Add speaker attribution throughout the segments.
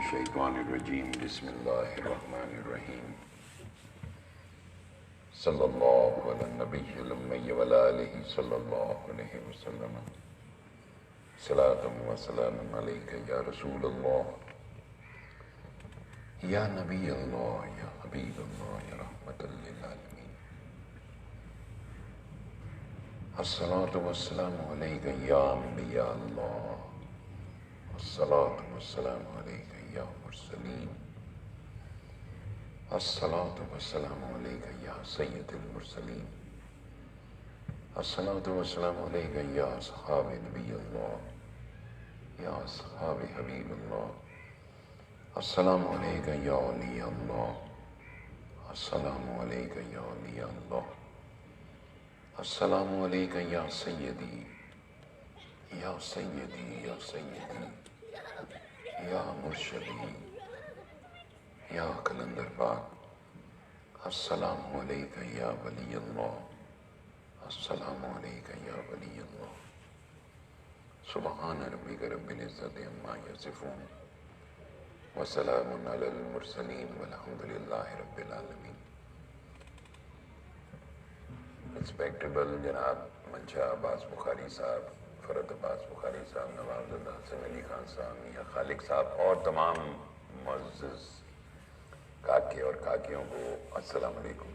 Speaker 1: الشیطان الرجیم بسم اللہ الرحمن الرحیم صلی اللہ علی النبی الامی وعلی آلہ صلی اللہ علیہ وسلم صلاۃ و سلام علیک یا رسول اللہ یا نبی اللہ یا حبیب اللہ یا رحمت للعالمین الصلاۃ والسلام علیک یا انبیاء اللہ الصلاۃ والسلام علیک یا مرسلین الصلاۃ والسلام علیک یا سید المرسلین الصلاۃ والسلام علیک یا اصحاب نبی اللہ یا اصحاب حبیب اللہ السلام علیک یا ولی اللہ السلام علیک یا ولی اللہ السلام علیک یا سیدی یا سیدی یا سیدی یا مرشدی یا کلندر پاک السلام علیک یا ولی اللہ السلام علیک یا ولی اللہ سبحان ربک رب العزت عما یصفون وسلام علی المرسلین والحمد للہ رب العالمین. ریسپیکٹیبل جناب منشا عباس بخاری صاحب، فرد عباس بخاری صاحب، نواب زدہ حسن علی خان صاحب، میاں خالق صاحب اور تمام معزز کاکے اور کاکیوں کو السلام علیکم.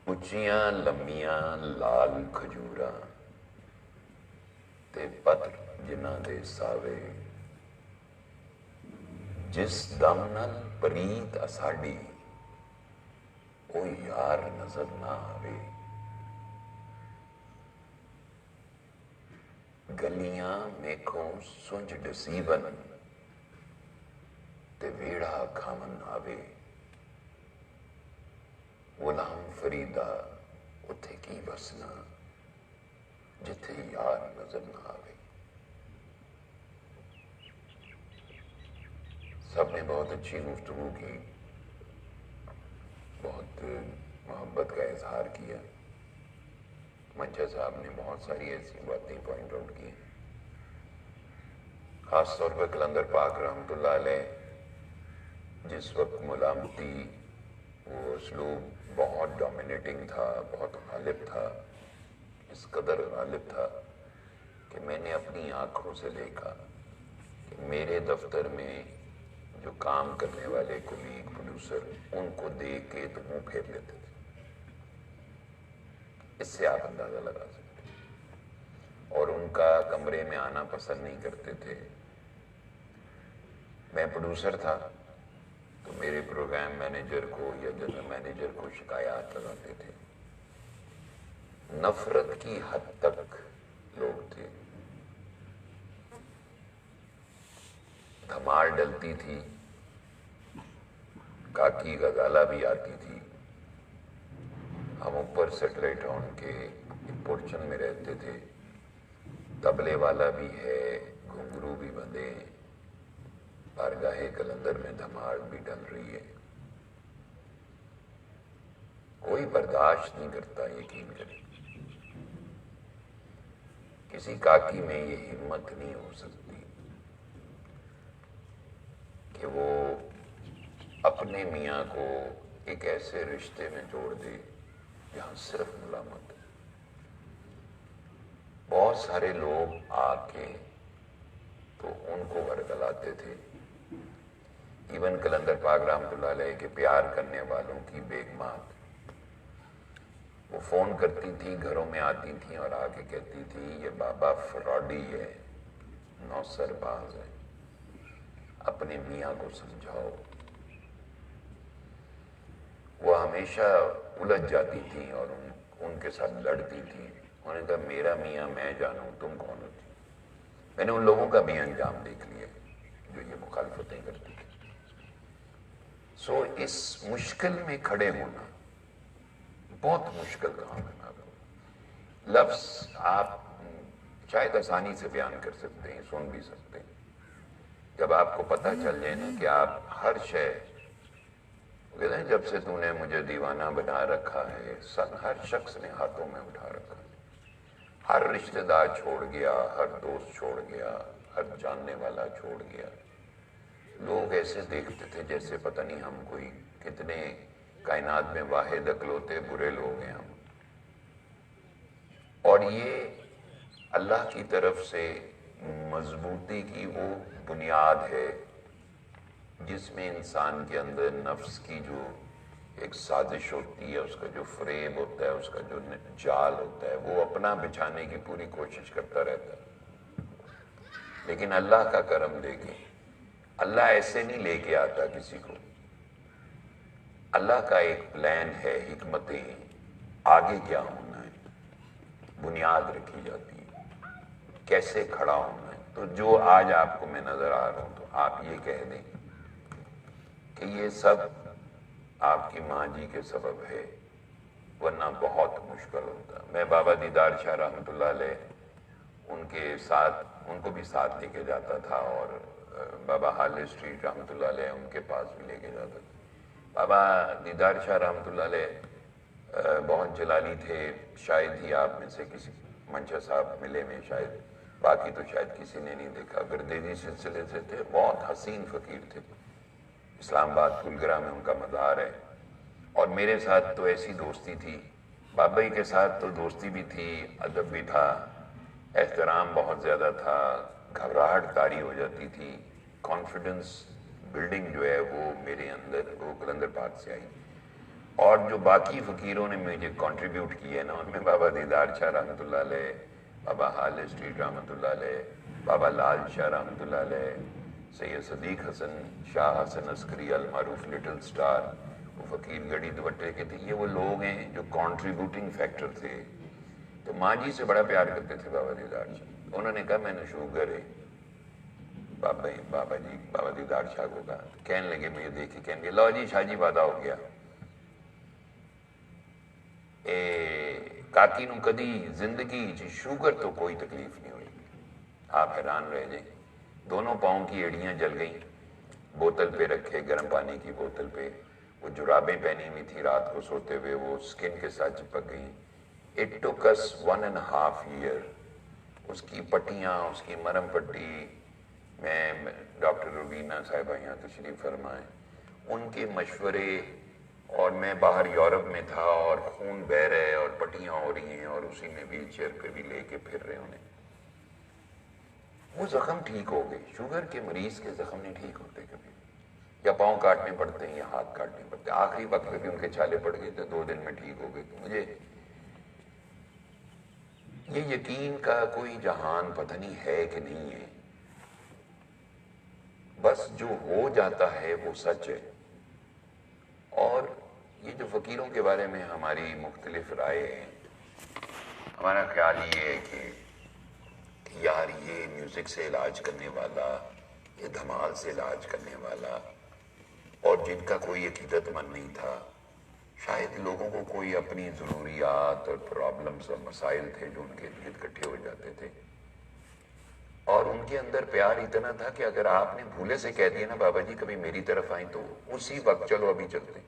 Speaker 1: اچیاں لمیاں لال کھجوراں تے پتر جنہاں دے ساوے جس دم نال پریت اساڈی او یار نظر نہ آوے، گلیاں میکھوں سنج ڈسیون تے ویڑا کھاون آوے، غلام فریدا اتھے کی بسنا جتھے یار نظر نہ آوے. سب نے بہت اچھی گفتگو کی، بہت محبت کا اظہار کیا. منچا صاحب نے بہت ساری ایسی باتیں پوائنٹ آؤٹ کی، خاص طور پر کلندر پاک رحمۃ اللہ علیہ جس وقت ملامتی وہ اسلوب بہت ڈومینیٹنگ تھا، بہت غالب تھا، اس قدر غالب تھا کہ میں نے اپنی آنکھوں سے دیکھا کہ میرے دفتر میں جو کام کرنے والے کولیگ پروڈیوسر ان کو دیکھ کے تو منہ پھیر لیتے تھے. اس سے آپ اندازہ لگا سکتے ہیں. اور ان کا کمرے میں آنا پسند نہیں کرتے تھے. میں پروڈیوسر تھا تو میرے پروگرام مینیجر کو یا جنرل مینیجر کو شکایات لگاتے تھے. نفرت کی حد تک لوگ تھے. دھماڑ ڈلتی تھی، کاکی غزالہ بھی آتی تھی. ہم اوپر سیٹلائٹ ٹاؤن کے پورچن میں رہتے تھے. طبلے والا بھی ہے، گھنگرو بھی بندے ہیں، بارگاہ کلندر میں دھماڑ بھی ڈل رہی ہے. کوئی برداشت نہیں کرتا. یقین کریں کسی کاکی میں یہ ہمت نہیں ہو سکتی کہ وہ اپنے میاں کو ایک ایسے رشتے میں جوڑ دے جہاں صرف ملامت ہے. بہت سارے لوگ آ کے تو ان کو ورگلاتے تھے. ایون کلندر پاک رحمۃ اللہ علیہ کے پیار کرنے والوں کی بیگمات وہ فون کرتی تھی، گھروں میں آتی تھیں اور آ کے کہتی تھی یہ بابا فراڈی ہے، نوسر باز ہے، اپنے میاں کو سمجھاؤ. وہ ہمیشہ الجھ جاتی تھیں اور ان کے ساتھ لڑتی تھیں. انہوں نے کہا میرا میاں میں جانوں، تم کون ہوتی. میں نے ان لوگوں کا بھی انجام دیکھ لیا جو یہ مخالفتیں کرتی تھیں. سو اس مشکل میں کھڑے ہونا بہت مشکل کام ہے. لفظ آپ شاید آسانی سے بیان کر سکتے ہیں، سن بھی سکتے ہیں. جب آپ کو پتہ چل جائے نا کہ آپ ہر شے، کہتے ہیں جب سے تو نے مجھے دیوانہ بنا رکھا ہے، ہر شخص نے ہاتھوں میں اٹھا رکھا ہے. ہر رشتہ دار چھوڑ گیا، ہر دوست چھوڑ گیا، ہر جاننے والا چھوڑ گیا۔ لوگ ایسے دیکھتے تھے جیسے پتہ نہیں ہم کوئی کتنے کائنات میں واحد اکلوتے برے لوگ ہیں ہم۔ اور یہ اللہ کی طرف سے مضبوطی کی وہ بنیاد ہے جس میں انسان کے اندر نفس کی جو ایک سازش ہوتی ہے، اس کا جو فریب ہوتا ہے، اس کا جو جال ہوتا ہے، وہ اپنا بچھانے کی پوری کوشش کرتا رہتا ہے۔ لیکن اللہ کا کرم دیکھیں، اللہ ایسے نہیں لے کے آتا کسی کو۔ اللہ کا ایک پلان ہے، حکمتیں آگے کیا ہونا ہے، بنیاد رکھی جاتی ہے، کیسے کھڑا ہونا ہے۔ تو جو آج آپ کو میں نظر آ رہا ہوں تو آپ یہ کہہ دیں کہ یہ سب آپ کی ماں جی کے سبب ہے، ورنہ بہت مشکل ہوتا۔ میں بابا دیدار شاہ رحمۃ اللہ علیہ ان کے ساتھ، ان کو بھی ساتھ لے کے جاتا تھا، اور بابا حال اسٹریٹ رحمۃ اللہ علیہ ان کے پاس بھی لے کے جاتا تھا۔ بابا دیدار شاہ رحمۃ اللہ علیہ بہت جلالی تھے، شاید ہی آپ میں سے کسی منشا صاحب ملے میں، شاید باقی تو شاید کسی نے نہیں دیکھا، گردیزی سلسلے سے تھے، بہت حسین فقیر تھے۔ اسلام آباد پھولگرہ میں ان کا مزار ہے۔ اور میرے ساتھ تو ایسی دوستی تھی، بابا جی کے ساتھ تو دوستی بھی تھی، ادب بھی تھا، احترام بہت زیادہ تھا، گھبراہٹ طاری ہو جاتی تھی، کانفیڈنس بلڈنگ جو ہے وہ میرے اندر وہ قلندر پاک سے آئی۔ اور جو باقی فقیروں نے مجھے کنٹریبیوٹ کیے نا، ان میں بابا دیدار شاہ رحمۃ اللہ علیہ، بابا حال اسٹریٹ رحمۃ اللہ علیہ، بابا لال شاہ رحمۃ اللہ علیہ، سید صدیق حسن شاہ حسن عسکری المعروف لٹل سٹار، وہ فقیر گڑی دوبٹے کے تھے۔ یہ وہ لوگ ہیں جو کنٹریبیوٹنگ فیکٹر تھے۔ تو ماں جی سے بڑا پیار کرتے تھے بابا دیدار شاہ۔ انہوں نے کہا میں نے شوگر ہے، بابا دیدار شاہ کو کہا، کہنے لگے مجھے دیکھ کے کہنے لگے لو جی شاہ جی وعدہ ہو گیا، کاکی نو کدی زندگی چ شوگر تو کوئی تکلیف نہیں ہوئی۔ آپ حیران رہ جائیں، دونوں پاؤں کی ایڑیاں جل گئیں، بوتل پہ رکھے گرم پانی کی بوتل پہ، وہ جرابیں پہنی ہوئی تھی، رات کو سوتے ہوئے وہ سکن کے ساتھ چپک گئیں۔ It took us 1.5 year۔ اس کی پٹیاں، اس کی مرم پٹی، میں ڈاکٹر روبینہ صاحبہ یہاں تشریف فرمائیں، ان کے مشورے، اور میں باہر یورپ میں تھا اور خون بہہ رہا ہے اور پٹیاں ہو رہی ہیں، اور اسی میں ویل چیئر پہ بھی لے کے پھر رہے انہیں۔ وہ زخم ٹھیک ہو گئے۔ شوگر کے مریض کے زخم نہیں ٹھیک ہوتے کبھی، یا پاؤں کاٹنے پڑتے ہیں یا ہاتھ کاٹنے پڑتے ہیں۔ آخری وقت میں بھی ان کے چھالے پڑ گئے تھے، 2 دن میں ٹھیک ہو گئے۔ تو مجھے یہ یقین کا کوئی جہان پتہ نہیں ہے کہ نہیں ہے، بس جو ہو جاتا ہے وہ سچ ہے۔ اور یہ جو فقیروں کے بارے میں ہماری مختلف رائے ہیں، ہمارا خیال یہ ہے کہ یار یہ میوزک سے علاج کرنے والا، یہ دھمال سے علاج کرنے والا، اور جن کا کوئی عقیدت مند نہیں تھا، شاید لوگوں کو کوئی اپنی ضروریات اور پرابلمز اور مسائل تھے جو ان کے ارد گرد اکٹھے ہو جاتے تھے، اور ان کے اندر پیار اتنا تھا کہ اگر آپ نے بھولے سے کہہ دیا نا بابا جی کبھی میری طرف آئیں، تو اسی وقت چلو ابھی چلتے۔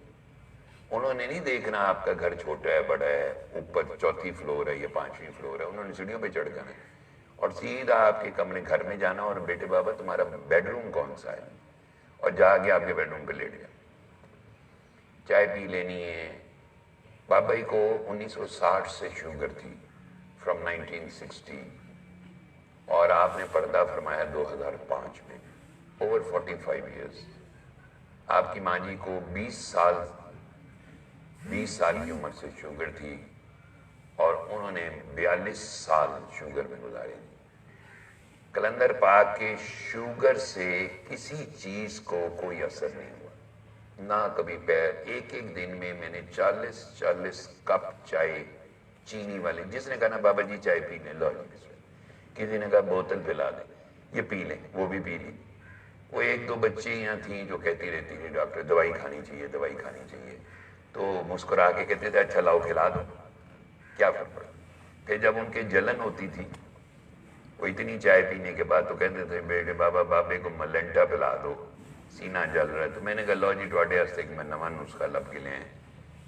Speaker 1: انہوں نے نہیں دیکھنا آپ کا گھر چھوٹا ہے بڑا ہے، اوپر 4تھی فلور ہے یا 5ویں فلور ہے، انہوں نے سیڑھیوں پہ چڑھ جانا ہے اور سیدھا آپ کے کمرے گھر میں جانا، اور بیٹے بابا تمہارا بیڈ روم کون سا ہے، اور جا کے آپ کے بیڈ روم پہ لیٹ جائیں، چائے پی لینی ہے۔ بابا جی کو 1960 سے شوگر تھی، فرام 1960، اور آپ نے پردہ فرمایا 2005 میں، اوور 45 ایئرس۔ آپ کی ماں جی کو 20 سال کی عمر سے شوگر تھی، اور انہوں نے 42 سال شوگر میں گزارے۔ قلندر پاک کے شوگر سے کسی چیز کو کوئی اثر نہیں ہوا، نہ کبھی پیر۔ ایک دن میں میں نے 40 کپ چائے چینی والے، جس نے کہا نا بابا جی چائے پی لیں، لو جی، کسی نے کہا بوتل پلا دیں، یہ پی لیں، وہ بھی پی لی۔ وہ 1-2 بچے یہاں تھیں جو کہتی رہتی تھی ڈاکٹر دوائی کھانی چاہیے، دوائی کھانی چاہیے، تو مسکرا کے کہتے تھے اچھا لاؤ کھلا دو، کیا فرق پڑا۔ پھر جب ان کے جلن ہوتی تھی، وہ اتنی چائے پینے کے بعد تو کہتے تھے بیٹے بابا بابے کو ملنٹا پلا دو، سینہ جل رہا ہے۔ تو میں نے کہا لو جی ٹواڈے واسطے کہ میں نواں نسخہ لب کے لے آئے،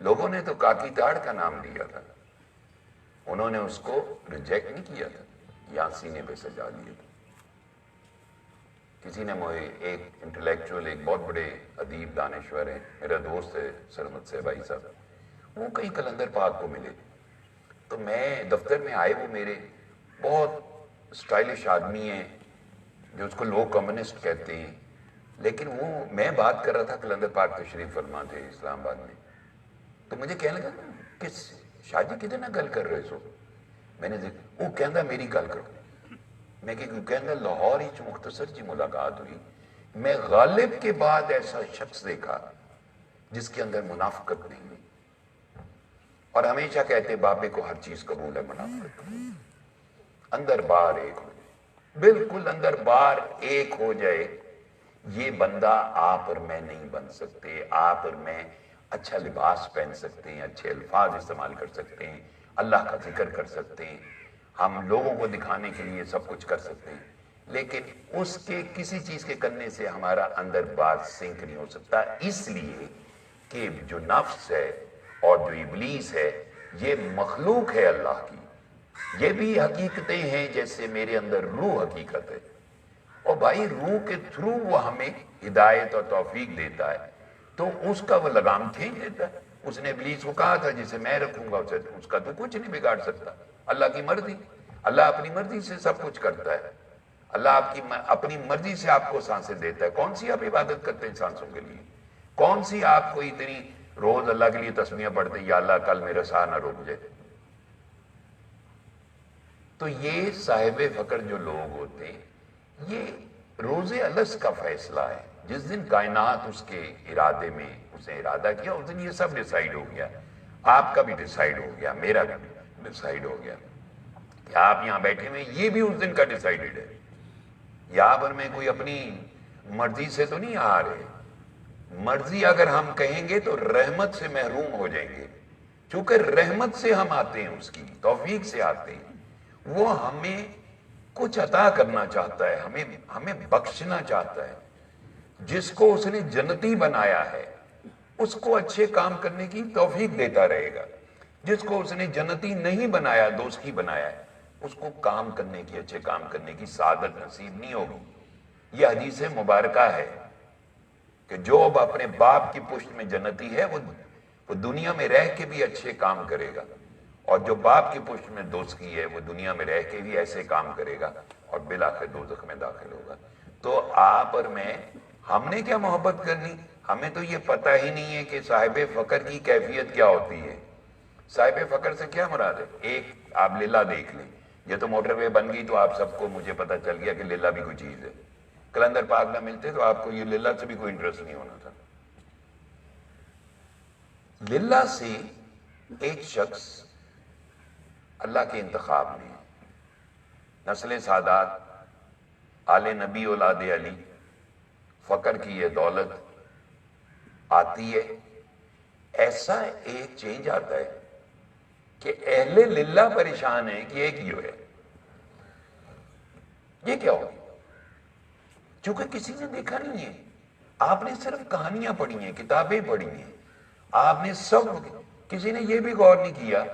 Speaker 1: لوگوں نے تو کاکی تاڑ کا نام دیا تھا، انہوں نے اس کو ریجیکٹ نہیں کیا تھا، یہاں سینے پہ سجا لیا تھا۔ کسی نے مجھے ایک انٹلیکچوئل، ایک بہت بڑے ادیب دانشور ہیں، میرا دوست ہے سرمد سے بھائی صاحب، وہ کئی قلندر پاک کو ملے، تو میں دفتر میں آئے، وہ میرے بہت سٹائلش آدمی ہیں جو اس کو لوگ کمیونسٹ کہتے ہیں، لیکن وہ میں بات کر رہا تھا، قلندر پاک تشریف فرما تھے اسلام آباد میں، تو مجھے کہنے لگا کہ شاہ جی کدے نہ گل کر رہے سو، میں نے وہ کہندا میری گل کرو، میں کہ کہندا لاہور ہی مختصر جی ملاقات ہوئی، میں غالب کے بعد ایسا شخص دیکھا جس کے اندر منافقت نہیں ہوئی، اور ہمیشہ کہتے بابے کو ہر چیز قبول ہے، منافقت قبول، اندر باہر ایک ہو جائے، بالکل اندر باہر ایک ہو جائے، یہ بندہ آپ اور میں نہیں بن سکتے، آپ اور میں اچھا لباس پہن سکتے ہیں، اچھے الفاظ استعمال کر سکتے ہیں، اللہ کا ذکر کر سکتے ہیں، ہم لوگوں کو دکھانے کے لیے سب کچھ کر سکتے ہیں، لیکن اس کے کسی چیز کے کرنے سے ہمارا اندر بات سنک نہیں ہو سکتا، اس لیے کہ جو نفس ہے اور جو ابلیس ہے یہ مخلوق ہے اللہ کی، یہ بھی حقیقتیں ہیں جیسے میرے اندر روح حقیقت ہے، اور بھائی روح کے تھرو وہ ہمیں ہدایت اور توفیق دیتا ہے، تو اس کا وہ لگام کھینچ دیتا ہے۔ اس نے ابلیس کو کہا تھا جسے میں رکھوں گا اسے، اس کا تو کچھ نہیں بگاڑ سکتا، اللہ کی مرضی، اللہ اپنی مرضی سے سب کچھ کرتا ہے، اللہ آپ کی اپنی مرضی سے آپ کو سانسیں دیتا ہے، کون سی آپ عبادت کرتے ہیں سانسوں کے لیے، کون سی آپ کو اتنی روز اللہ کے لیے تسمیہ پڑھتے ہیں یا اللہ کل میرا سانس نہ رک جائے۔ تو یہ صاحب فقر جو لوگ ہوتے ہیں، یہ روز الست کا فیصلہ ہے، جس دن کائنات اس کے ارادے میں اس نے ارادہ کیا، اس دن یہ سب ڈیسائیڈ ہو گیا، آپ کا بھی ڈیسائیڈ ہو گیا، میرا بھی ڈیسائیڈ ہو گیا کہ آپ یہاں بیٹھے ہوئے، یہ بھی اس دن کا ڈیسائیڈڈ ہے، یہاں پر میں کوئی اپنی مرضی سے تو نہیں آ رہے، مرضی اگر ہم کہیں گے تو رحمت سے محروم ہو جائیں گے، چونکہ رحمت سے ہم آتے ہیں، اس کی توفیق سے آتے ہیں، وہ ہمیں کچھ عطا کرنا چاہتا ہے، ہمیں بخشنا چاہتا ہے، جس کو اس نے جنتی بنایا ہے اس کو اچھے کام کرنے کی توفیق دیتا رہے گا، جس کو اس نے جنتی نہیں بنایا، دوزخی بنایا ہے، اس کو کام کرنے کی، اچھے کام کرنے کی سعادت نصیب نہیں ہوگی۔ یہ حدیث مبارکہ ہے کہ جو اب اپنے باپ کی پشت میں جنتی ہے وہ دنیا میں رہ کے بھی اچھے کام کرے گا، اور جو باپ کی پشت میں دوزخی ہے وہ دنیا میں رہ کے بھی ایسے کام کرے گا اور بالآخر دوزخ میں داخل ہوگا۔ تو آپ اور میں، ہم نے کیا محبت کرنی، ہمیں تو یہ پتہ ہی نہیں ہے کہ صاحب فقر کی کیفیت کیا ہوتی ہے۔ صاحب فقر سے کیا مراد ہے؟ ایک آپ لیلا دیکھ لیں، یہ تو موٹر وے بن گئی تو آپ سب کو، مجھے پتہ چل گیا کہ لیلا بھی کوئی چیز ہے، قلندر پاک نہ ملتے تو آپ کو یہ لیلا سے بھی کوئی انٹرسٹ نہیں ہونا تھا۔ لیلا سے ایک شخص اللہ کے انتخاب میں، نسل سادات، آل نبی اولاد علی، فقر کی یہ دولت آتی ہے، ایسا ایک چینج آتا ہے کہ اہل للہ پریشان ہے کہ ایک ہی ہے، یہ کیا ہوگی؟ چونکہ کسی نے دیکھا نہیں ہے، آپ نے صرف کہانیاں پڑھی ہیں، کتابیں پڑھی ہیں، آپ نے سب، کسی نے یہ بھی غور نہیں کیا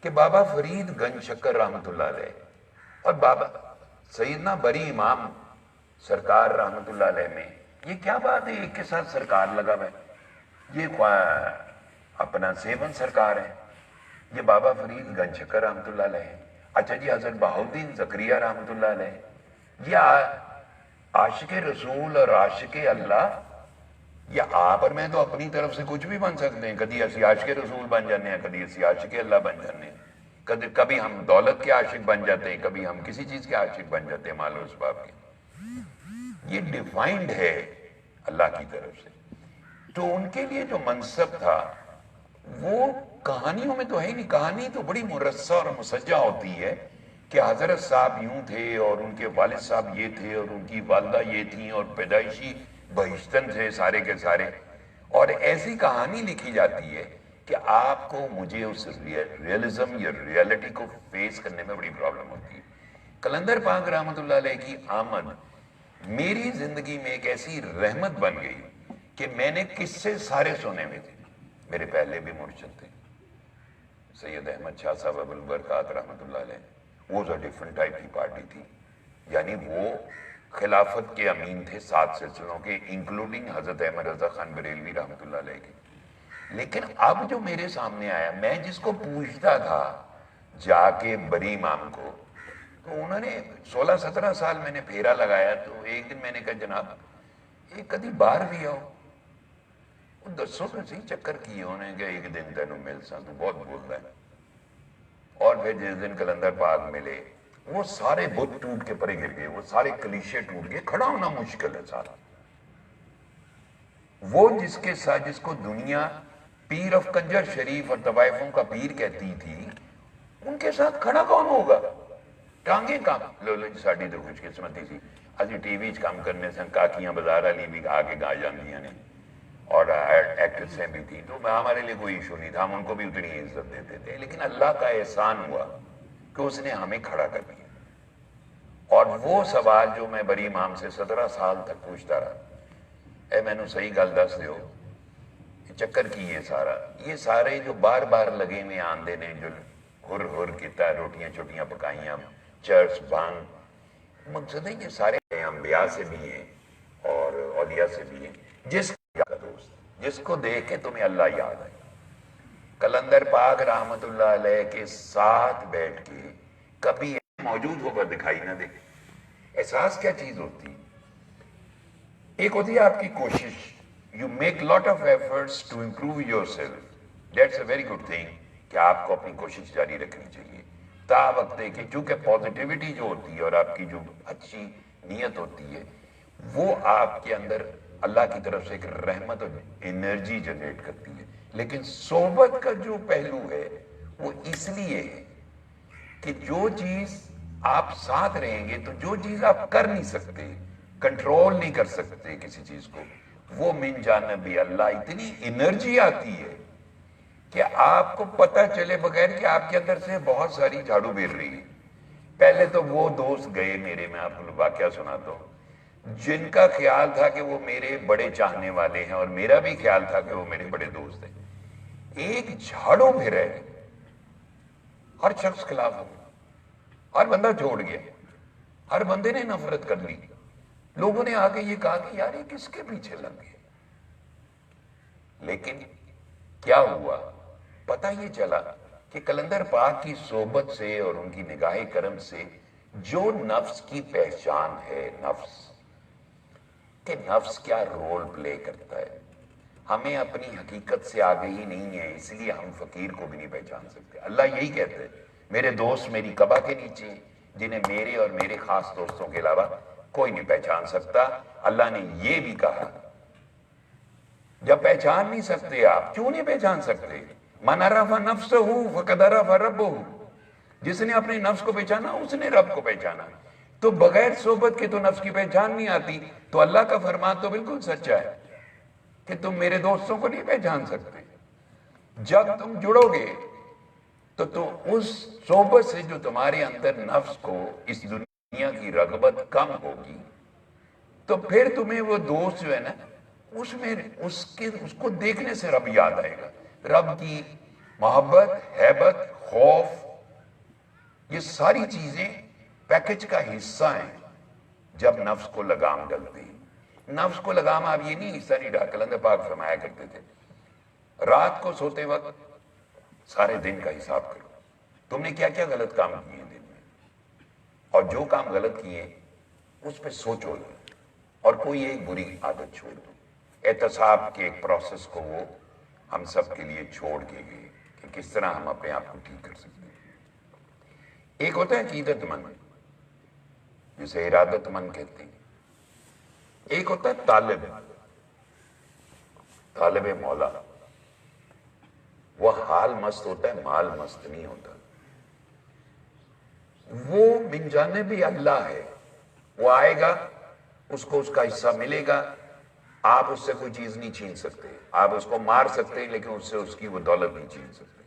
Speaker 1: کہ بابا فرید گنج شکر رحمت اللہ علیہ اور بابا سیدنا بری امام سرکار رحمت اللہ علیہ میں یہ کیا بات ہے، ایک کے ساتھ سرکار لگا ہوا ہے، یہ اپنا سیون سرکار ہے، یہ بابا فرید گنج شکر رحمت اللہ علیہ ہے، اچھا جی حضرت بہاؤالدین زکریہ رحمت اللہ علیہ، یہ عاشق رسول اور عاشق اللہ، یا آپ اور میں تو اپنی طرف سے کچھ بھی بن سکتے ہیں، کبھی اسی عاشق رسول بن جانے ہیں، کبھی اسی عاشق اللہ بن جانے ہیں، کبھی ہم دولت کے عاشق بن جاتے ہیں، کبھی ہم کسی چیز کے عاشق بن جاتے ہیں، مال و اسباب کے، یہ ڈیفائنڈ ہے اللہ کی طرف سے۔ تو ان کے لیے جو منصب تھا وہ کہانیوں میں تو ہے ہی نہیں، کہانی تو بڑی مرصع اور مسجع ہوتی ہے کہ حضرت صاحب یوں تھے اور ان کے والد صاحب یہ تھے اور ان کی والدہ یہ تھیں اور پیدائشی بہشتن تھے سارے کے سارے، اور ایسی کہانی لکھی جاتی ہے کہ آپ کو، مجھے اس ریئلزم یا ریئلٹی کو فیس کرنے میں بڑی پرابلم ہوتی ہے۔ قلندر پاک رحمت اللہ علیہ کی آمد میری زندگی میں ایک ایسی رحمت بن گئی کہ میں نے قصے سارے سنے ہوئے تھے، میرے پہلے بھی مرشد تھے، سید احمد شاہ صاحب ابوالبرکات رحمۃ اللہ علیہ، وہ ڈفرنٹ ٹائپ کی پارٹی تھی، یعنی وہ خلافت کے امین تھے 7 سلسلوں کے، انکلوڈنگ حضرت احمد رضا خان بریلوی رحمۃ اللہ علیہ کے۔ لیکن اب جو میرے سامنے آیا، میں جس کو پوچھتا تھا جا کے بری امام کو، تو انہوں نے 16-17 سال میں نے پھیرا لگایا، تو ایک دن میں نے کہا جناب یہ کدی باہر بھی آؤ، وہ دسو تو صحیح چکر کیے انہیں کہ ایک دن تینوں مل سا تو بہت بولتا ہے۔ اور پھر جس دن کلندر پاک ملے، وہ سارے بت ٹوٹ کے پرے گر گئے، وہ سارے کلیشے ٹوٹ گئے، کھڑا ہونا مشکل ہے سارا۔ وہ جس کے ساتھ، جس کو دنیا پیر آف کنجر شریف اور طوائفوں کا پیر کہتی تھی، ان کے ساتھ کھڑا کون ہوگا؟ ٹانگیں کام لو جی، ساڈی تو خوش قسمتی سی، اسی ٹی وی کام کرنے سے کاکیاں بازار والی بھی آ کے گا جاندیاں نے، اور ایکٹریسیں بھی تھیں، تو ہمارے لیے کوئی ایشو نہیں تھا، ہم ان کو بھی اتنی عزت دیتے تھے۔ لیکن اللہ کا احسان ہوا کہ اس نے ہمیں کھڑا کر دیا۔ اور وہ سوال جو میں بری امام سے 17 سال تک پوچھتا رہا، اے میں نے صحیح گل دس دیو، چکر کی یہ سارے جو بار بار لگے میں آندے نے، جو ہر ہر کیتا، روٹیاں چھوٹیاں پکائیاں، چرچ بانگ، مقصد ہے یہ سارے انبیاء سے بھی ہیں اور اولیاء سے بھی ہیں، جس کا دوست، جس کو دیکھ کے تمہیں اللہ یاد آئے۔ کلندر پاک رحمت اللہ علیہ کے ساتھ بیٹھ کے کبھی موجود ہو کر دکھائی نہ دے۔ احساس کیا چیز ہوتی؟ ایک ہوتی ہے آپ کی کوشش، you make lot of efforts to improve yourself, that's a very good thing, کہ آپ کو اپنی کوشش جاری رکھنی چاہیے تا وقت کہ چونکہ پازیٹیوٹی جو ہوتی ہے اور آپ کی جو اچھی نیت ہوتی ہے، وہ آپ کے اندر اللہ کی طرف سے ایک رحمت اور انرجی جنریٹ کرتی ہے۔ لیکن صحبت کا جو پہلو ہے وہ اس لیے ہے کہ جو چیز آپ ساتھ رہیں گے، تو جو چیز آپ کر نہیں سکتے، کنٹرول نہیں کر سکتے کسی چیز کو، وہ من جانب اللہ اتنی انرجی آتی ہے کہ آپ کو پتہ چلے بغیر کہ آپ کے اندر سے بہت ساری جھاڑو پھر رہی ہے۔ پہلے تو وہ دوست گئے میرے، میں آپ کو واقعہ سناتا ہوں، جن کا خیال تھا کہ وہ میرے بڑے چاہنے والے ہیں، اور میرا بھی خیال تھا کہ وہ میرے بڑے دوست ہیں، ایک جھاڑو پھرے، ہر شخص خلاف ہو گیا، ہر بندہ چھوڑ گیا، ہر بندے نے نفرت کر لی، لوگوں نے آ کے یہ کہا کہ یار یہ کس کے پیچھے لگ گئے؟ لیکن کیا ہوا؟ پتہ یہ چلا کہ کلندر پاک کی صحبت سے اور ان کی نگاہ کرم سے جو نفس کی پہچان ہے، نفس کہ نفس کیا رول پلے کرتا ہے، ہمیں اپنی حقیقت سے آگہی نہیں ہے، اس لیے ہم فقیر کو بھی نہیں پہچان سکتے۔ اللہ یہی کہتے ہیں، میرے دوست میری قبا کے نیچے، جنہیں میرے اور میرے خاص دوستوں کے علاوہ کوئی نہیں پہچان سکتا۔ اللہ نے یہ بھی کہا، جب پہچان نہیں سکتے آپ، کیوں نہیں پہچان سکتے؟ من عرف نفسہ فقد عرف ربہ، جس نے اپنے نفس کو پہچانا اس نے رب کو پہچانا۔ تو بغیر صحبت کے تو نفس کی پہچان نہیں آتی۔ تو اللہ کا فرمان تو بالکل سچا ہے کہ تم میرے دوستوں کو نہیں پہچان سکتے۔ جب تم جڑو گے تو تم اس صحبت سے جو تمہارے اندر نفس کو اس دنیا کی رغبت کم ہوگی، تو پھر تمہیں وہ دوست جو ہے نا، اس کو دیکھنے سے رب یاد آئے گا۔ رب کی محبت، ہیبت، خوف، یہ ساری چیزیں پیکج کا حصہ ہیں جب نفس کو لگام ڈلتی ہے۔ نفس کو لگام آپ یہ نہیں حصہ نہیں ڈال، کلندر پاک فرمایا کرتے تھے رات کو سوتے وقت سارے دن کا حساب کرو، تم نے کیا کیا غلط کام کیے ہیں دن میں، اور جو کام غلط کیے اس پہ سوچو، اور کوئی ایک بری عادت چھوڑ دو۔ احتساب کے ایک پروسیس کو وہ ہم سب کے لیے چھوڑ کے گئے کہ کس طرح ہم اپنے آپ کو ٹھیک کر سکتے ہیں۔ ایک ہوتا ہے عقیدت مند، جسے ارادت مند کہتے ہیں، ایک ہوتا ہے طالب مولا، وہ حال مست ہوتا ہے، مال مست نہیں ہوتا۔ وہ من جانب اللہ ہے، وہ آئے گا، اس کو اس کا حصہ ملے گا، آپ اس سے کوئی چیز نہیں چھین سکتے، آپ اس کو مار سکتے ہیں لیکن اس سے اس کی وہ دولت نہیں چھین سکتے۔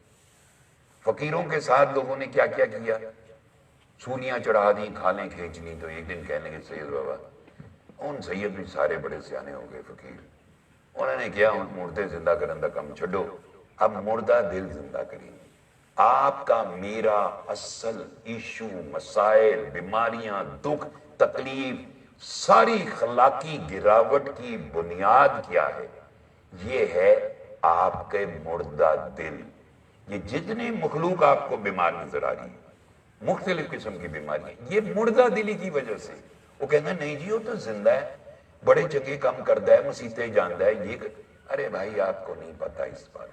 Speaker 1: فقیروں کے ساتھ لوگوں نے کیا کیا کیا، سونیاں چڑھا دیں، کھالیں کھینچ لیں، تو ایک دن کہنے کے سید بابا، ان سید بھی سارے بڑے سیانے ہو گئے فقیر، انہوں نے کیا ان مردے زندہ کرن دا کم چھڈو، اب مردہ دل زندہ کریں گے۔ آپ کا میرا اصل ایشو، مسائل، بیماریاں، دکھ، تکلیف، ساری اخلاقی گراوٹ کی بنیاد کیا ہے؟ یہ ہے آپ کے مردہ دل۔ یہ جتنے مخلوق آپ کو بیمار نظر آ رہی ہے، مختلف قسم کی بیماری، یہ مردہ دلی کی وجہ سے۔ وہ کہنا نہیں جی وہ تو زندہ ہے، بڑے چنگے کام کرتا ہے، مسیطیں جانتا ہے، یہ ارے بھائی آپ کو نہیں پتا اس بات۔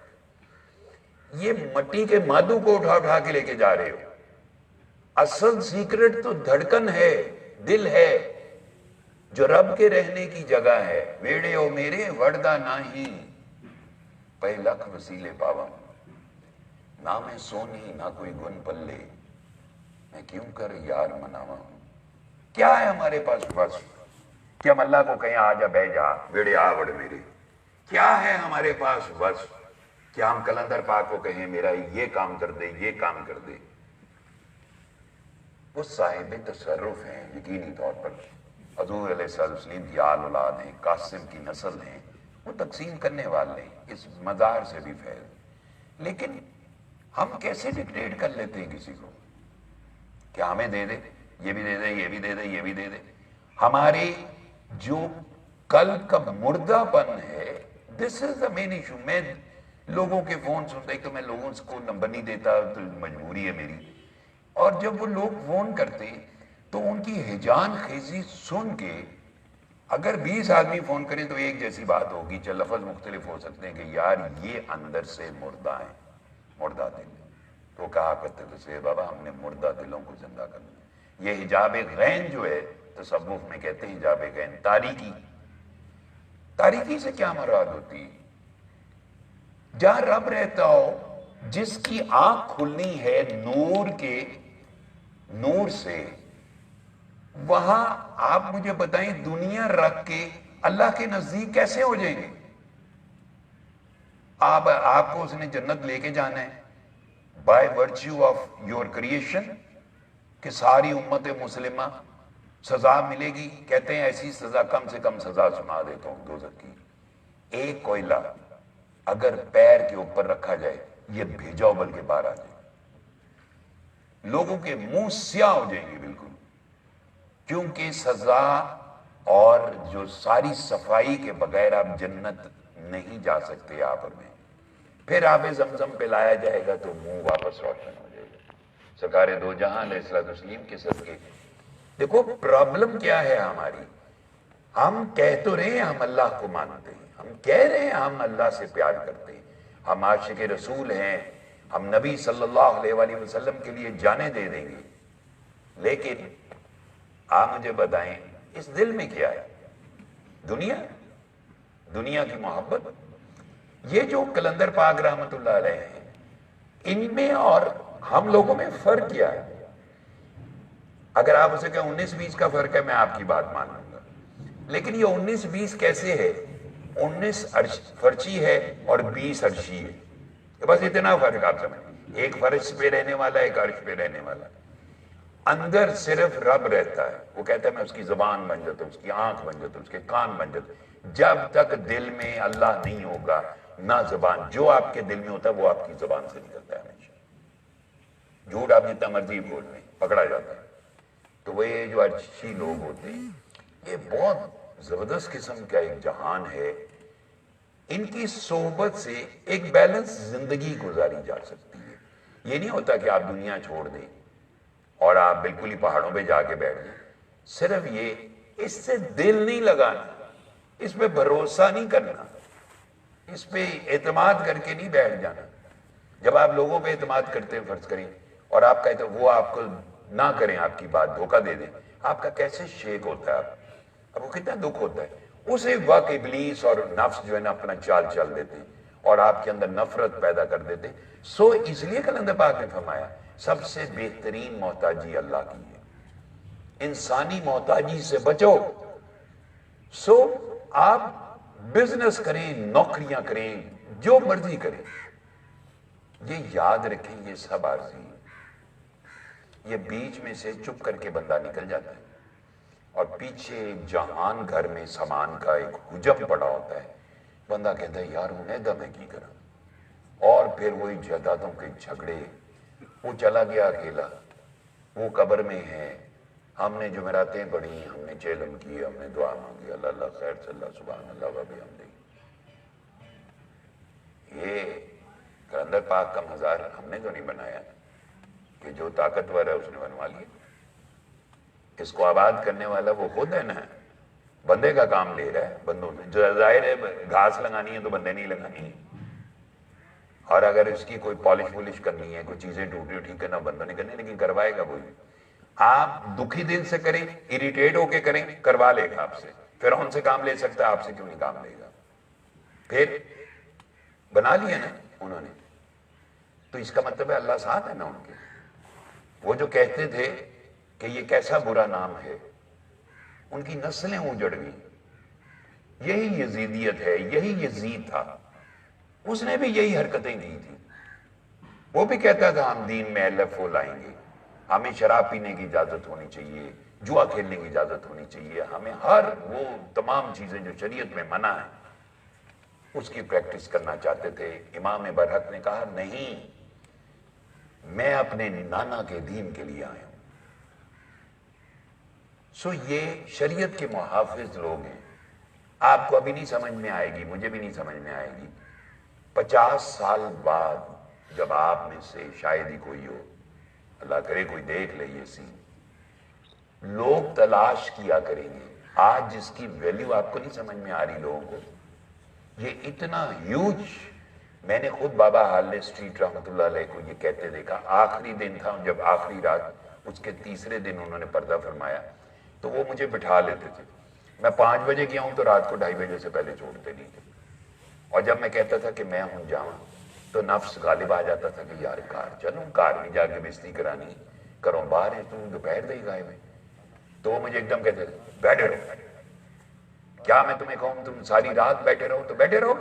Speaker 1: یہ مٹی کے مادو کو اٹھا اٹھا کے لے کے جا رہے ہو۔ اصل سیکرٹ تو دھڑکن ہے، دل ہے، جو رب کے رہنے کی جگہ ہے۔ ویڑے ہو میرے وردہ نہیں، پہ لکھ وسیلے پاوم، نہ میں سونی نہ کوئی گن پلے، میں کیوں کر یار مناوا ہوں۔ کیا ہے ہمارے پاس بس کہ ہم اللہ کو کہیں آ جا بہ جا ویڑے آوڑ میرے؟ کیا ہے ہمارے پاس بس کہ ہم کلندر پاک کو کہیں میرا یہ کام کر دے، یہ کام کر دے؟ وہ صاحب تصرف ہیں یقینی طور پر، حضور علیہ السلام کی آل اولاد ہیں، قاسم کی نسل ہیں، وہ تقسیم کرنے والے ہیں، اس مزار سے بھی فیض۔ لیکن ہم کیسے ڈکٹیٹ کر لیتے ہیں کسی کو کہ ہمیں دے دے، یہ بھی دے دے، یہ بھی دے دے، یہ بھی دے دے۔ ہمارے جو قلب کا مردہ پن ہے، دس از دا مین ایشو۔ میں لوگوں کے فون سنتا ہوں، تو میں لوگوں کو نمبر نہیں دیتا، تو مجبوری ہے میری۔ اور جب وہ لوگ فون کرتے تو ان کی ہجان خیزی سن کے، اگر 20 آدمی فون کریں تو ایک جیسی بات ہوگی، چل لفظ مختلف ہو سکتے ہیں کہ یار یہ اندر سے مردہ ہیں، مردہ دل۔ تو کہا کرتے تھے بابا ہم نے مردہ دلوں کو زندہ کرنا۔ یہ حجاب غین جو ہے تصوف میں کہتے ہیں حجاب غین، تاریکی۔ تاریکی سے کیا مراد ہوتی ہے؟ جہاں رب رہتا ہو، جس کی آنکھ کھلنی ہے نور کے نور سے، وہاں آپ مجھے بتائیں دنیا رکھ کے اللہ کے نزدیک کیسے ہو جائیں گے؟ آپ کو اس نے جنت لے کے جانا ہے by virtue of your creation, کہ ساری امت مسلمہ سزا ملے گی؟ کہتے ہیں ایسی سزا، کم سے کم سزا سنا دیتا ہوں دوزخ کی۔ ایک کوئلہ اگر پیر کے اوپر رکھا جائے، یہ بھیجاؤ بلکہ باہر آ جائے، لوگوں کے منہ سیاہ ہو جائیں گے بالکل، کیونکہ سزا اور جو ساری صفائی کے بغیر آپ جنت نہیں جا سکتے آپ میں۔ پھر آب زمزم پہ لایا جائے گا تو منہ واپس روشن ہو جائے گا، سرکار دو جہاں علیہ السلام کے صدقے۔ دیکھو پرابلم کیا ہے ہماری، ہم کہہ تو رہے ہیں ہم اللہ کو مانتے ہیں، ہم کہہ رہے ہیں ہم اللہ سے پیار کرتے ہیں، ہم عاشق رسول ہیں، ہم نبی صلی اللہ علیہ وآلہ وسلم کے لیے جانیں دے دیں گے، لیکن آپ مجھے بتائیں اس دل میں کیا ہے؟ دنیا کی محبت۔ یہ جو کلندر پاک رحمت اللہ علیہ ہیں، ان میں اور ہم لوگوں میں فرق کیا ہے؟ اگر آپ اسے کہیں 19-20 کا فرق ہے، میں آپ کی بات مان لوں گا، لیکن یہ 19-20 کیسے ہے؟ 19 فرشی ہے اور 20 عرشی ہے، بس اتنا فرق آپ سمجھیں۔ ایک فرش پہ رہنے والا، ایک عرش پہ رہنے والا۔ اندر صرف رب رہتا ہے، وہ کہتا ہے میں اس کی زبان بن جاتا ہوں، اس کی آنکھ بن جاتا ہوں، اس کے کان بن جاتا ہوں۔ جب تک دل میں اللہ نہیں ہوگا، نہ زبان، جو آپ کے دل میں ہوتا ہے وہ آپ کی زبان سے نکلتا ہے ہمیشہ۔ جھوٹ آپ جتنا مرضی بول لیں پکڑا جاتا ہے۔ تو وہ یہ جو عرشی لوگ ہوتے ہیں، یہ بہت زبردست قسم کا ایک جہان ہے، ان کی صحبت سے ایک بیلنس زندگی گزاری جا سکتی ہے۔ یہ نہیں ہوتا کہ آپ دنیا چھوڑ دیں اور آپ بالکل ہی پہاڑوں پہ جا کے بیٹھ جائیں، صرف یہ اس سے دل نہیں لگانا، اس پہ بھروسہ نہیں کرنا، اس پہ اعتماد کر کے نہیں بیٹھ جانا۔ جب آپ لوگوں پہ اعتماد کرتے ہیں فرض کریں، اور آپ کہتے ہیں وہ آپ کو نہ کریں، آپ کی بات دھوکہ دے دیں، آپ کا کیسے شیک ہوتا ہے؟ اب وہ کتنا دکھ ہوتا ہے۔ اسی وقت ابلیس اور نفس جو ہے نا اپنا چال چل دیتے ہیں اور آپ کے اندر نفرت پیدا کر دیتے ہیں۔ سو اس لیے کلندر پاک نے فرمایا سب سے بہترین محتاجی اللہ کی ہے، انسانی محتاجی سے بچو۔ سو آپ بزنس کریں، نوکریاں کریں، جو مرضی کریں، یہ یاد رکھیں یہ سب عارضی ہے۔ یہ بیچ میں سے چپ کر کے بندہ نکل جاتا ہے اور پیچھے ایک جہان گھر میں سامان کا ایک حجم پڑا ہوتا ہے، بندہ کہتا ہے یار انہیں دا میں کی کرا، اور پھر وہی جائیدادوں کے جھگڑے. وہ چلا گیا اکیلا, وہ قبر میں ہے, ہم نے جمعراتیں پڑھی, ہم نے چیلم کی, ہم نے دعا مانگی, اللہ اللہ خیر صلی اللہ سبحان اللہ و بحمدہ. یہ کلندر پاک کا مزار ہم نے تو نہیں بنایا کہ جو طاقتور ہے اس نے بنوا لیا. اس کو آباد کرنے والا وہ خود ہے نا, بندے کا کام لے رہا ہے بندوں سے. جو ظاہر ہے گھاس لگانی ہے تو بندے نہیں لگانی ہے, اور اگر اس کی کوئی پالش پولش کرنی ہے, کوئی چیزیں ٹوٹی ٹھیک کرنا, بندوں نہیں کرنی, لیکن کروائے گا وہی. آپ دکھی دل سے کریں, اریٹیٹ ہو کے کریں, کروا لے گا آپ سے. فرعون سے کام لے سکتا ہے, آپ سے کیوں نہیں کام لے گا؟ پھر بنا لیا نا انہوں نے, تو اس کا مطلب ہے اللہ ساتھ ہے نا ان کے. وہ جو کہتے تھے کہ یہ کیسا برا نام ہے, ان کی نسلیں اجڑ گئی. یہی یزیدیت ہے, یہی یزید تھا, اس نے بھی یہی حرکتیں کی تھی. وہ بھی کہتا تھا ہم دین میں الف وہ لائیں گے, ہمیں شراب پینے کی اجازت ہونی چاہیے, جوا کھیلنے کی اجازت ہونی چاہیے, ہمیں ہر وہ تمام چیزیں جو شریعت میں منع ہیں اس کی پریکٹس کرنا چاہتے تھے. امام برحق نے کہا نہیں, میں اپنے نانا کے دین کے لیے آیا ہوں. سو یہ شریعت کے محافظ لوگ ہیں. آپ کو ابھی نہیں سمجھ میں آئے گی, مجھے بھی نہیں سمجھ میں آئے گی. 50 سال بعد جب آپ میں سے شاید ہی کوئی ہو, اللہ کرے کوئی دیکھ لے یہ سین, لوگ تلاش کیا کریں گے. آج جس کی ویلیو آپ کو نہیں سمجھ میں آ رہی لوگوں کو, یہ اتنا ہیوج. میں نے خود بابا حالے اسٹریٹ رحمۃ اللہ علیہ کو یہ کہتے دیکھا. آخری دن تھا جب آخری رات, اس کے تیسرے دن انہوں نے پردہ فرمایا, تو وہ مجھے بٹھا لیتے تھے. میں 5 بجے گیا ہوں تو رات کو 2:30 بجے سے پہلے چھوڑتے نہیں تھے. اور جب میں کہتا تھا کہ میں ہوں جاؤں, تو نفس غالب آ جاتا تھا کہ یار کار چلوں, کار میں جا کے بستری کرانی, کروں باہر ہے, تم دوپہر دے گائے ہوئے. تو وہ مجھے ایک دم کہتے تھے بیٹھے رہو. کیا میں تمہیں کہوں تم ساری رات بیٹھے رہو, تو بیٹھے رہو.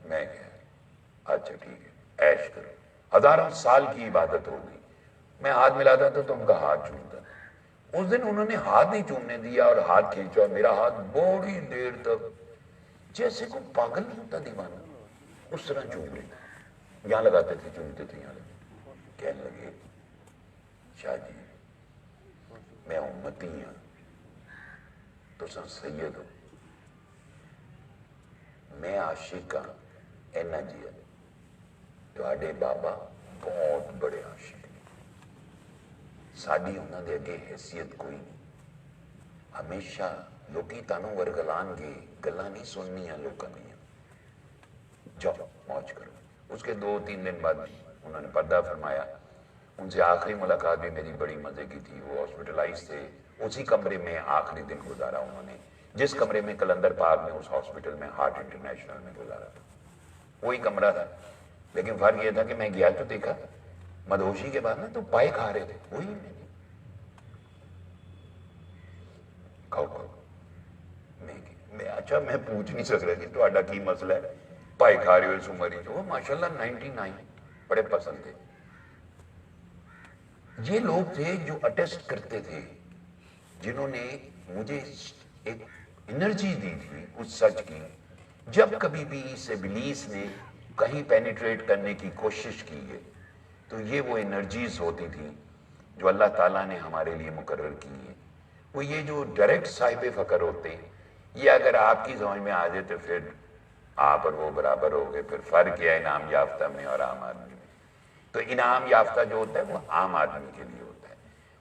Speaker 1: میں کہا اچھا ٹھیک ہے, عیش کرو. ہزاروں سال کی عبادت ہوگی. میں ہاتھ ملاتا تھا تو ان کا ہاتھ چومتا. اس دن انہوں نے ہاتھ نہیں چومنے دیا اور ہاتھ کھینچا, میرا ہاتھ بڑی دیر تک جیسے کوئی پاگل نہیں ہوتا دیوانہ اس طرح چوم رہے تھے. یہاں لگاتے تھے, چومتے تھے, یہاں لگاتے. کہنے لگے شاہ جی میں امتی ہوں, تو سن سید ہو, میں عاشق ہاں, اینا جی تواڈے بابا بہت بڑے عاشق نے, ساڈی انہاں دے اگے حیثیت کوئی نہیں. ہمیشہ لوکی تانوں ورگلان گے, گلاں نہیں سننیاں لوکاں دیاں, جاؤ موج کرو. اس کے 2-3 دن بعد انہوں نے پردہ فرمایا. ان سے آخری ملاقات بھی میری بڑی مزے کی تھی. وہ ہاسپٹلائز تھے, اسی کمرے میں آخری دن گزارا انہوں نے, جس کمرے میں کلندر پاک میں اس ہاسپٹل میں ہارٹ انٹرنیشنل میں گزارا تھا. وہی کمرہ تھا, لیکن فرق یہ تھا کہ میں گیا تو دیکھا مدہوشی کے بعد نا تو پائے کھا رہے تھے. وہی کھاؤ کھاؤ. میں اچھا میں پوچھ نہیں سک رہا کہ تہاڈا کی مسئلہ ہے, پائے کھا رہے ہو اس عمر ہی. وہ ماشاءاللہ 99 بڑے پسند تھے. یہ لوگ تھے جو اٹیسٹ کرتے تھے, جنہوں نے مجھے ایک انرجی دی تھی اس سچ کی. جب کبھی بھی اس ابلیس نے کہیں پینیٹریٹ کرنے کی کوشش کی ہے تو یہ وہ انرجیز ہوتی تھی جو اللہ تعالیٰ نے ہمارے لیے مقرر کی ہے. وہ یہ جو ڈائریکٹ صاحب فقر ہوتے ہیں, یہ اگر آپ کی سمجھ میں آ جائے تو پھر آپ اور وہ برابر ہو گئے. پھر فرق کیا انعام یافتہ میں اور عام آدمی میں؟ تو انعام یافتہ جو ہوتا ہے وہ عام آدمی کے لیے ہوتا ہے.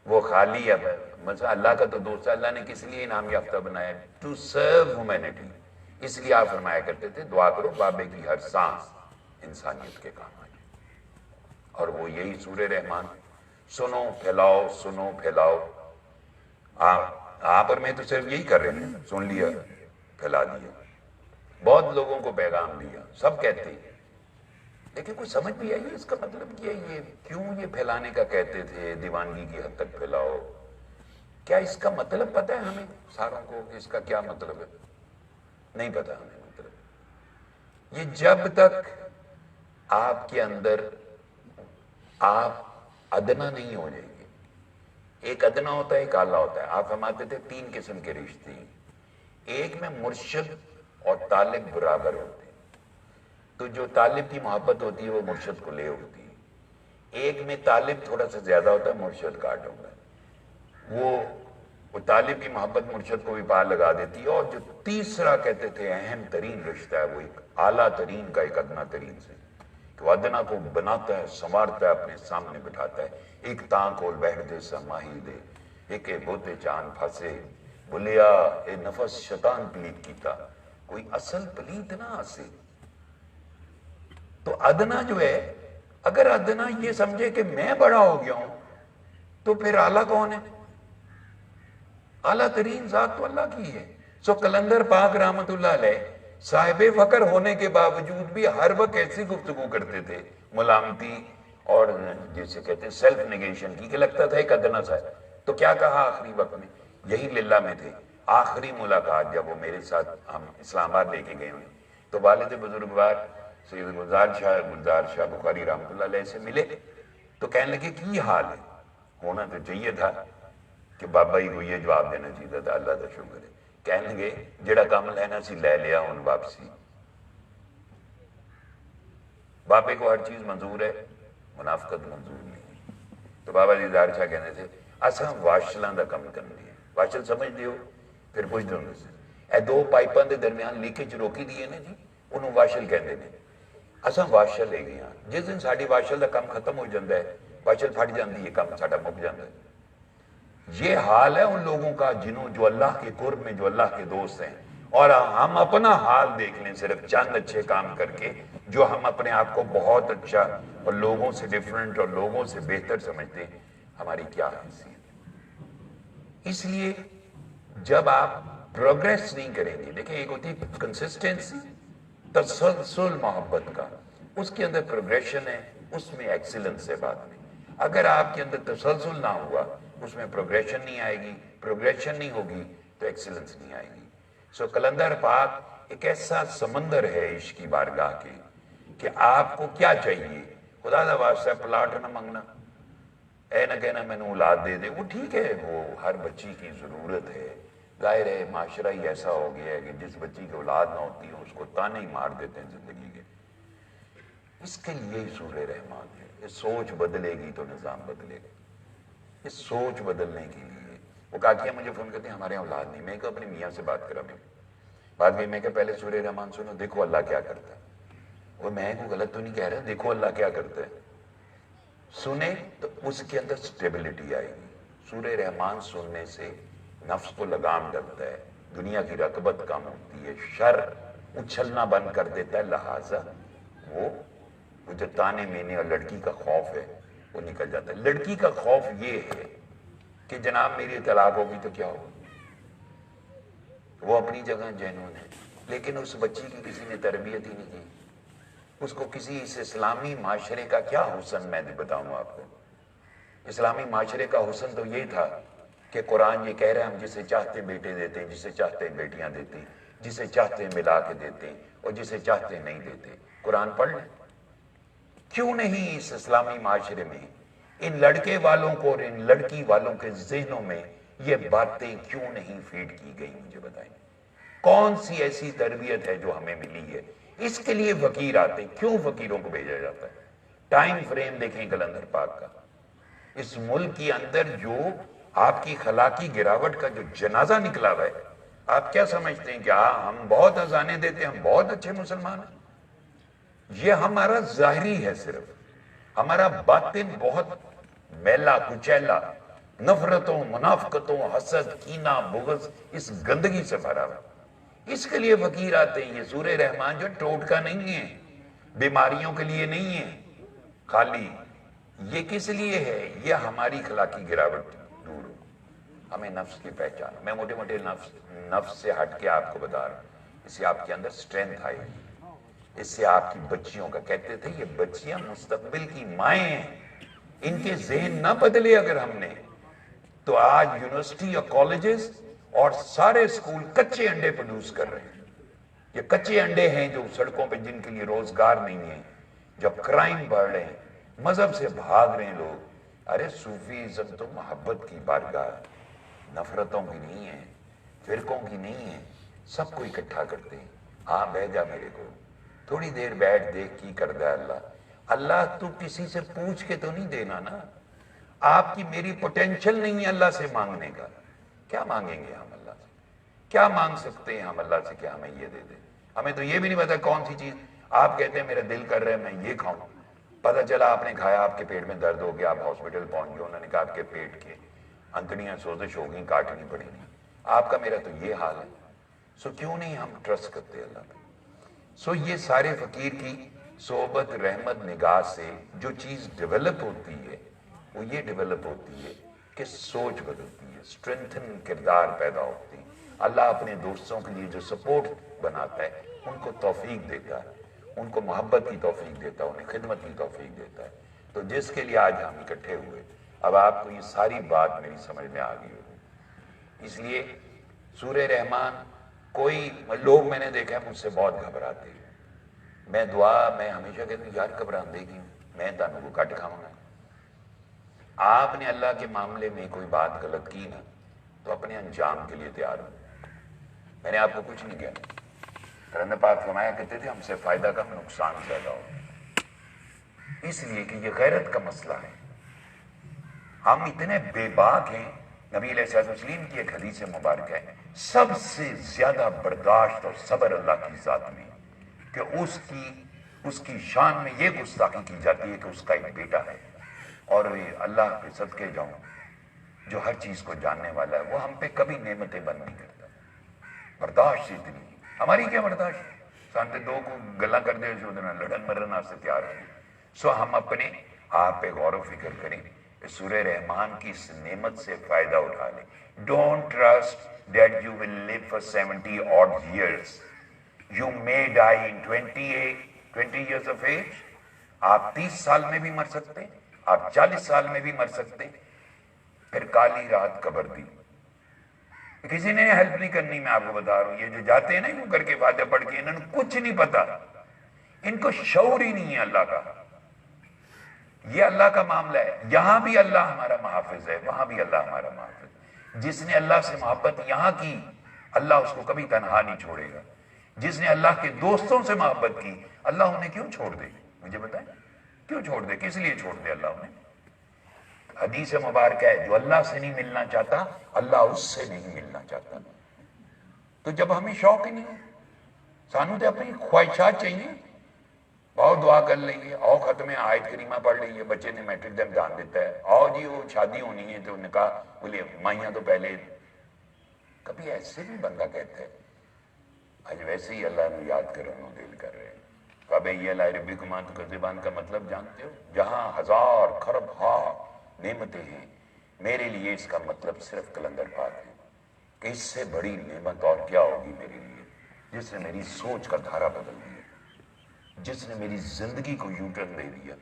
Speaker 1: وہ خالی اب مثلا اللہ کا تو دوست ہے, اللہ نے کس لیے انعام یافتہ بنایا؟ To serve humanity. اس لیے آپ فرمایا کرتے تھے دعا کرو بابے کی ہر سانس انسانیت کے کام آ جائے. اور وہ یہی سورہ رحمان, سنو پھیلاؤ سنو پھیلاؤ. آپ اور میں تو صرف یہی کر رہے ہیں, سن لیا پھیلا دیا. بہت لوگوں کو پیغام دیا, سب کہتے ہیں, لیکن کوئی سمجھ بھی آئی اس کا مطلب کیا, یہ کیوں یہ پھیلانے کا کہتے تھے, دیوانگی کی حد تک پھیلاؤ. کیا اس کا مطلب پتہ ہے ہمیں ساروں کو کہ اس کا کیا مطلب ہے؟ نہیں پتا ہمیں مطلب. یہ جب تک آپ کے اندر آپ ادنا نہیں ہو جائیں گے. ایک ادنا ہوتا ہے, ایک اعلیٰ ہوتا ہے. آپ فرماتے تھے 3 قسم کے رشتے ہیں, ایک میں مرشد اور طالب برابر ہوتے ہیں. تو جو طالب کی محبت ہوتی ہے وہ مرشد کو لے ہوتی ہے، ایک میں طالب تھوڑا سا زیادہ ہوتا ہے، مرشد کاٹ ہوتا ہے، وہ طالب کی محبت مرشد کو بھی پار لگا دیتی ہے۔ اور جو تیسرا کہتے تھے اہم ترین رشتہ ہے، وہ ایک اعلیٰ ترین کا ایک ادنا ترین سے، کہ وہ ادنا کو بناتا ہے، سنوارتا ہے، اپنے سامنے بٹھاتا ہے۔ ایک تاں کول بیٹھ دے سا ماہی دے، ایک بوتے چاند پھاسے، بولیا اے نفس شیطان پلیت کیتا، کوئی اصل پلیت نہ آسے۔ تو ادنا جو ہے، اگر ادنا یہ سمجھے کہ میں بڑا ہو گیا ہوں تو پھر اعلیٰ کون ہے؟ اعلیٰ ترین ذات تو اللہ کی ہے۔ سو قلندر پاک رحمت اللہ علیہ صاحب فقر ہونے کے باوجود بھی ہر وقت ایسی گفتگو کرتے تھے ملامتی اور جسے کہتے ہیں سیلف نیگیشن کی، کہ لگتا تھا ایک ادنا سا ہے۔ تو کیا کہا آخری وقت میں؟ یہی للہ میں تھے، آخری ملاقات جب وہ میرے ساتھ ہم اسلام آباد لے کے گئے ہوئے تو والد بزرگوار سید گلزار شاہ بخاری رحمۃ اللہ علیہ سے ملے تو کہنے لگے کہ یہ حال ہے، ہونا تو چاہیے تھا کہ بابا ہی کو یہ جواب دینا چاہیے تھا، اللہ کا شکر ہے۔ کہنے لگے جڑا کام لینا سی لے لیا، ہن واپسی۔ بابے کو ہر چیز منظور ہے، منافقت منظور نہیں۔ تو بابا جی دار شاہ کہنے تھے اساں واشلاں دا کم کرنے ہیں۔ واشل سمجھ دیو؟ پھر پوچھ دو سے اے دو پائپاں دے درمیان لیکیج روکی دیئے نا جی، انہوں واشل کہندے نے۔ اساں واشل لے گئے ہیں، جس دن ساڑی واشل دا کم ختم ہو جاندہ ہے، واشل پھٹ جاندی ہے، کم ساڑا مک جاندہ ہے۔ یہ حال ہے ان لوگوں کا جنہوں جو اللہ کے قرب میں جو اللہ کے دوست ہیں، اور ہم اپنا حال دیکھ لیں صرف چند اچھے کام کر کے، جو ہم اپنے آپ کو بہت اچھا اور لوگوں سے ڈیفرنٹ اور لوگوں سے بہتر سمجھتے ہیں، ہماری کیا حیثیت۔ اس لیے جب آپ پروگریس نہیں کریں گے، دیکھیں ایک ہوتی ہے کنسسٹنسی، تسلسل محبت کا، اس کے اندر پروگریشن ہے، اس میں ایکسیلنس ہے بات میں۔ اگر آپ کے اندر تسلسل نہ ہوا، اس میں پروگریشن نہیں آئے گی، پروگریشن نہیں ہوگی تو ایکسیلنس نہیں آئے گی۔ سو قلندر پاک ایک ایسا سمندر ہے عشق کی بارگاہ کے کہ آپ کو کیا چاہیے؟ خدا دا واسطہ پلاٹ نہ منگنا، اے نہ کہنا میں نے اولاد دے دے، وہ ٹھیک ہے، وہ ہر بچی کی ضرورت ہے۔ ظاہر ہے معاشرہ ہی ایسا ہو گیا ہے کہ جس بچی کی اولاد نہ ہوتی ہے اس کو تانے ہی مار دیتے ہیں زندگی کے۔ اس کے لیے ہی سورہ رحمان ہے، یہ سوچ بدلے گی تو نظام بدلے گا۔ اس سوچ بدلنے کے لیے وہ کاکیاں مجھے فون کرتے ہیں ہمارے اولاد نہیں، میں کہا اپنے میاں سے بات کرا میں بات گئی، میں کہ پہلے سورہ رحمان سنو، دیکھو اللہ کیا کرتا ہے۔ وہ میں کو غلط تو نہیں کہہ رہا، دیکھو اللہ کیا کرتا ہے، سنیں تو اس کے اندر سٹیبلٹی آئے گی۔ سورہ رحمان سننے سے نفس کو لگام ڈلتا ہے، دنیا کی رغبت کم ہوتی ہے، شر اچھلنا بند کر دیتا ہے، لہٰذا وہ جو تانے مینے اور لڑکی کا خوف ہے وہ نکل جاتا ہے۔ لڑکی کا خوف یہ ہے کہ جناب میری طلاق ہوگی تو کیا ہوگا، وہ اپنی جگہ جینون ہے، لیکن اس بچی کی کسی نے تربیت ہی نہیں کی، اس کو کسی اس اسلامی معاشرے کا کیا حسن میں بتاؤں آپ کو۔ اسلامی معاشرے کا حسن تو یہ تھا کہ قرآن یہ کہہ رہے ہیں ہم جسے چاہتے بیٹے دیتے ہیں، جسے چاہتے بیٹیاں دیتے ہیں، جسے چاہتے ملا کے دیتے ہیں اور جسے چاہتے نہیں دیتے۔ قرآن پڑھ لیں۔ کیوں نہیں اس اسلامی معاشرے میں ان لڑکے والوں کو اور ان لڑکی والوں کے ذہنوں میں یہ باتیں کیوں نہیں فیڈ کی گئی؟ مجھے بتائیں کون سی ایسی تربیت ہے جو ہمیں ملی ہے؟ اس کے لیے فقیر آتے، کیوں فقیروں کو بھیجا جاتا ہے؟ ٹائم فریم دیکھیں قلندر پاک کا، اس ملک کے اندر جو آپ کی اخلاقی گراوٹ کا جو جنازہ نکلا ہوا ہے، آپ کیا سمجھتے ہیں کہ ہم بہت اذانیں دیتے ہیں، ہم بہت اچھے مسلمان ہیں؟ یہ ہمارا ظاہری ہے، صرف ہمارا باطن بہت میلا کچیلا، نفرتوں، منافقتوں، حسد، کینہ، بغض، اس گندگی سے بھرا ہوا۔ اس کے لیے فقیر آتے ہیں۔ یہ سورہ رحمان جو ٹوٹکا نہیں ہے، بیماریوں کے لیے نہیں ہے خالی، یہ کس لیے ہے؟ یہ ہماری اخلاقی گراوٹ دور ہو، ہمیں نفس کی پہچان۔ میں موٹے موٹے نفس سے ہٹ کے آپ کو بتا رہا ہوں، اس سے آپ کے اندر سٹرینتھ آئے گی، اس سے آپ کی بچیوں کا، کہتے تھے یہ بچیاں مستقبل کی مائیں ہیں، ان کے ذہن نہ بدلے اگر ہم نے تو آج یونیورسٹی اور کالجز اور سارے اسکول کچے انڈے پروڈیوس کر رہے ہیں۔ یہ کچے انڈے ہیں جو سڑکوں پہ جن کے لیے روزگار نہیں ہے، جب کرائم بڑھ رہے ہیں، مذہب سے بھاگ رہے ہیں لوگ۔ ارے صوفیزم تو محبت کی بارگاہ، نفرتوں کی نہیں ہے، فرقوں کی نہیں ہے، سب کو اکٹھا کرتے ہیں۔ ہاں بھیجا میرے کو تھوڑی دیر بیٹھ دیکھ کی کردہ اللہ تو کسی سے پوچھ کے تو نہیں دینا نا. آپ کی میری پوٹینشل نہیں ہے اللہ سے مانگنے کا. کیا مانگیں گے ہم اللہ سے؟ کیا مانگ سکتے ہیں ہم اللہ سے کہ ہمیں یہ دے دے؟ ہمیں تو یہ بھی نہیں پتا کون سی چیز. آپ کہتے ہیں میرا دل کر رہا ہے میں یہ کھاؤں، پتہ چلا آپ نے کھایا، آپ کے پیٹ میں درد ہو گیا، آپ ہاسپٹل پہنچ گئے، انہوں نے کہا آپ کے پیٹ کے انتڑیاں سوزش ہو گئی، کاٹنی پڑیں گی. آپ کا میرا تو یہ حال ہے. سو کیوں نہیں ہم ٹرسٹ کرتے اللہ پہ؟ سو یہ سارے فقیر کی صحبت رحمت نگاہ سے جو چیز ڈیولپ ہوتی ہے وہ یہ ڈیولپ ہوتی ہے کہ سوچ بدلتی ہے، اسٹرینتھن کردار پیدا ہوتی ہے. اللہ اپنے دوستوں کے لیے جو سپورٹ بناتا ہے ان کو توفیق دیتا ہے، ان کو محبت کی توفیق دیتا ہے، انہیں خدمت کی توفیق دیتا ہے. تو جس کے لیے آج ہم اکٹھے ہوئے، اب آپ کو یہ ساری بات میری سمجھ میں آ گئی ہوگی. اس لیے سورہ رحمان کوئی لوگ میں نے دیکھا ہے مجھ سے بہت گھبراتے ہیں. میں ہمیشہ کہتا ہوں یار گھبراندے کی میں تانوں کو کٹ کھاؤں گا. آپ نے اللہ کے معاملے میں کوئی بات غلط کی نا تو اپنے انجام کے لیے تیار ہو. میں نے آپ کو کچھ نہیں کہنا. قرآن پاک فرمایا کرتے تھے ہم سے فائدہ کم نقصان زیادہ ہو، اس لیے کہ یہ غیرت کا مسئلہ ہے. ہم اتنے بے باک ہیں. نبی علیہ الصلوۃ والتسلیم کی ایک حدیث مبارکہ ہے سب سے زیادہ برداشت اور صبر اللہ کی ذات میں کہ اس کی شان میں یہ گستاخی کی جاتی ہے کہ اس کا ایک بیٹا ہے. اور اللہ کے صدقے جاؤں جو ہر چیز کو جاننے والا ہے وہ ہم پہ کبھی نعمتیں بند نہیں کرتا. برداشت اتنی ہماری کیا برداشت سانتے دو کو گلا کر دے لڑن مرن سے تیار ہے. سو ہم اپنے آپ پہ غور و فکر کریں، سورہ رحمان کی اس نعمت سے فائدہ اٹھا لیں. Don't trust that you will live for 70 odd years. You may die in 20 years of age. آپ 30 سال میں بھی مر سکتے ہیں، آپ 40 سال میں بھی مر سکتے ہیں. پھر کالی رات قبر دی. کسی نے ہیلپ نہیں کرنی. میں آپ کو بتا رہا ہوں یہ جو جاتے ہیں نا یوں کر کے فاتحہ پڑھ کے انہوں نے کچھ نہیں پتا، ان کو شعور ہی نہیں ہے اللہ کا. یہ اللہ کا معاملہ ہے. یہاں بھی اللہ ہمارا محافظ ہے، وہاں بھی اللہ ہمارا محافظ. جس نے اللہ سے محبت یہاں کی اللہ اس کو کبھی تنہا نہیں چھوڑے گا. جس نے اللہ کے دوستوں سے محبت کی اللہ انہیں کیوں چھوڑ دے؟ مجھے بتائیں کیوں چھوڑ دے؟ کس لیے چھوڑ دے اللہ انہیں؟ حدیث مبارکہ ہے جو اللہ سے نہیں ملنا چاہتا اللہ اس سے نہیں ملنا چاہتا. تو جب ہمیں شوق ہی نہیں سانو تو اپنی خواہشات چاہیے. آؤ دعا کر لیں، آؤ ختم آیت کریمہ پڑھ لیں، بچے نے میٹرک کا امتحان دیتا ہے، آؤ جی وہ شادی ہونی ہے تو نکاح بولے مائیاں تو پہلے. کبھی ایسے بھی بندہ کہتا ہے آج ویسے ہی اللہ نے یاد کر رہے دل کر رہے ہیں. فَبَيَّ لَا رَبِّكُمَا تُكَذِّبَانِ کا مطلب جانتے ہو؟ جہاں ہزار خرب نعمتیں ہیں میرے لیے اس کا مطلب صرف کلندر پاک ہے کہ اس سے بڑی نعمت اور کیا ہوگی میرے لیے جس نے میری سوچ کا دھارا بدل دیا، جس نے میری زندگی کو یو ٹرن دے دیا.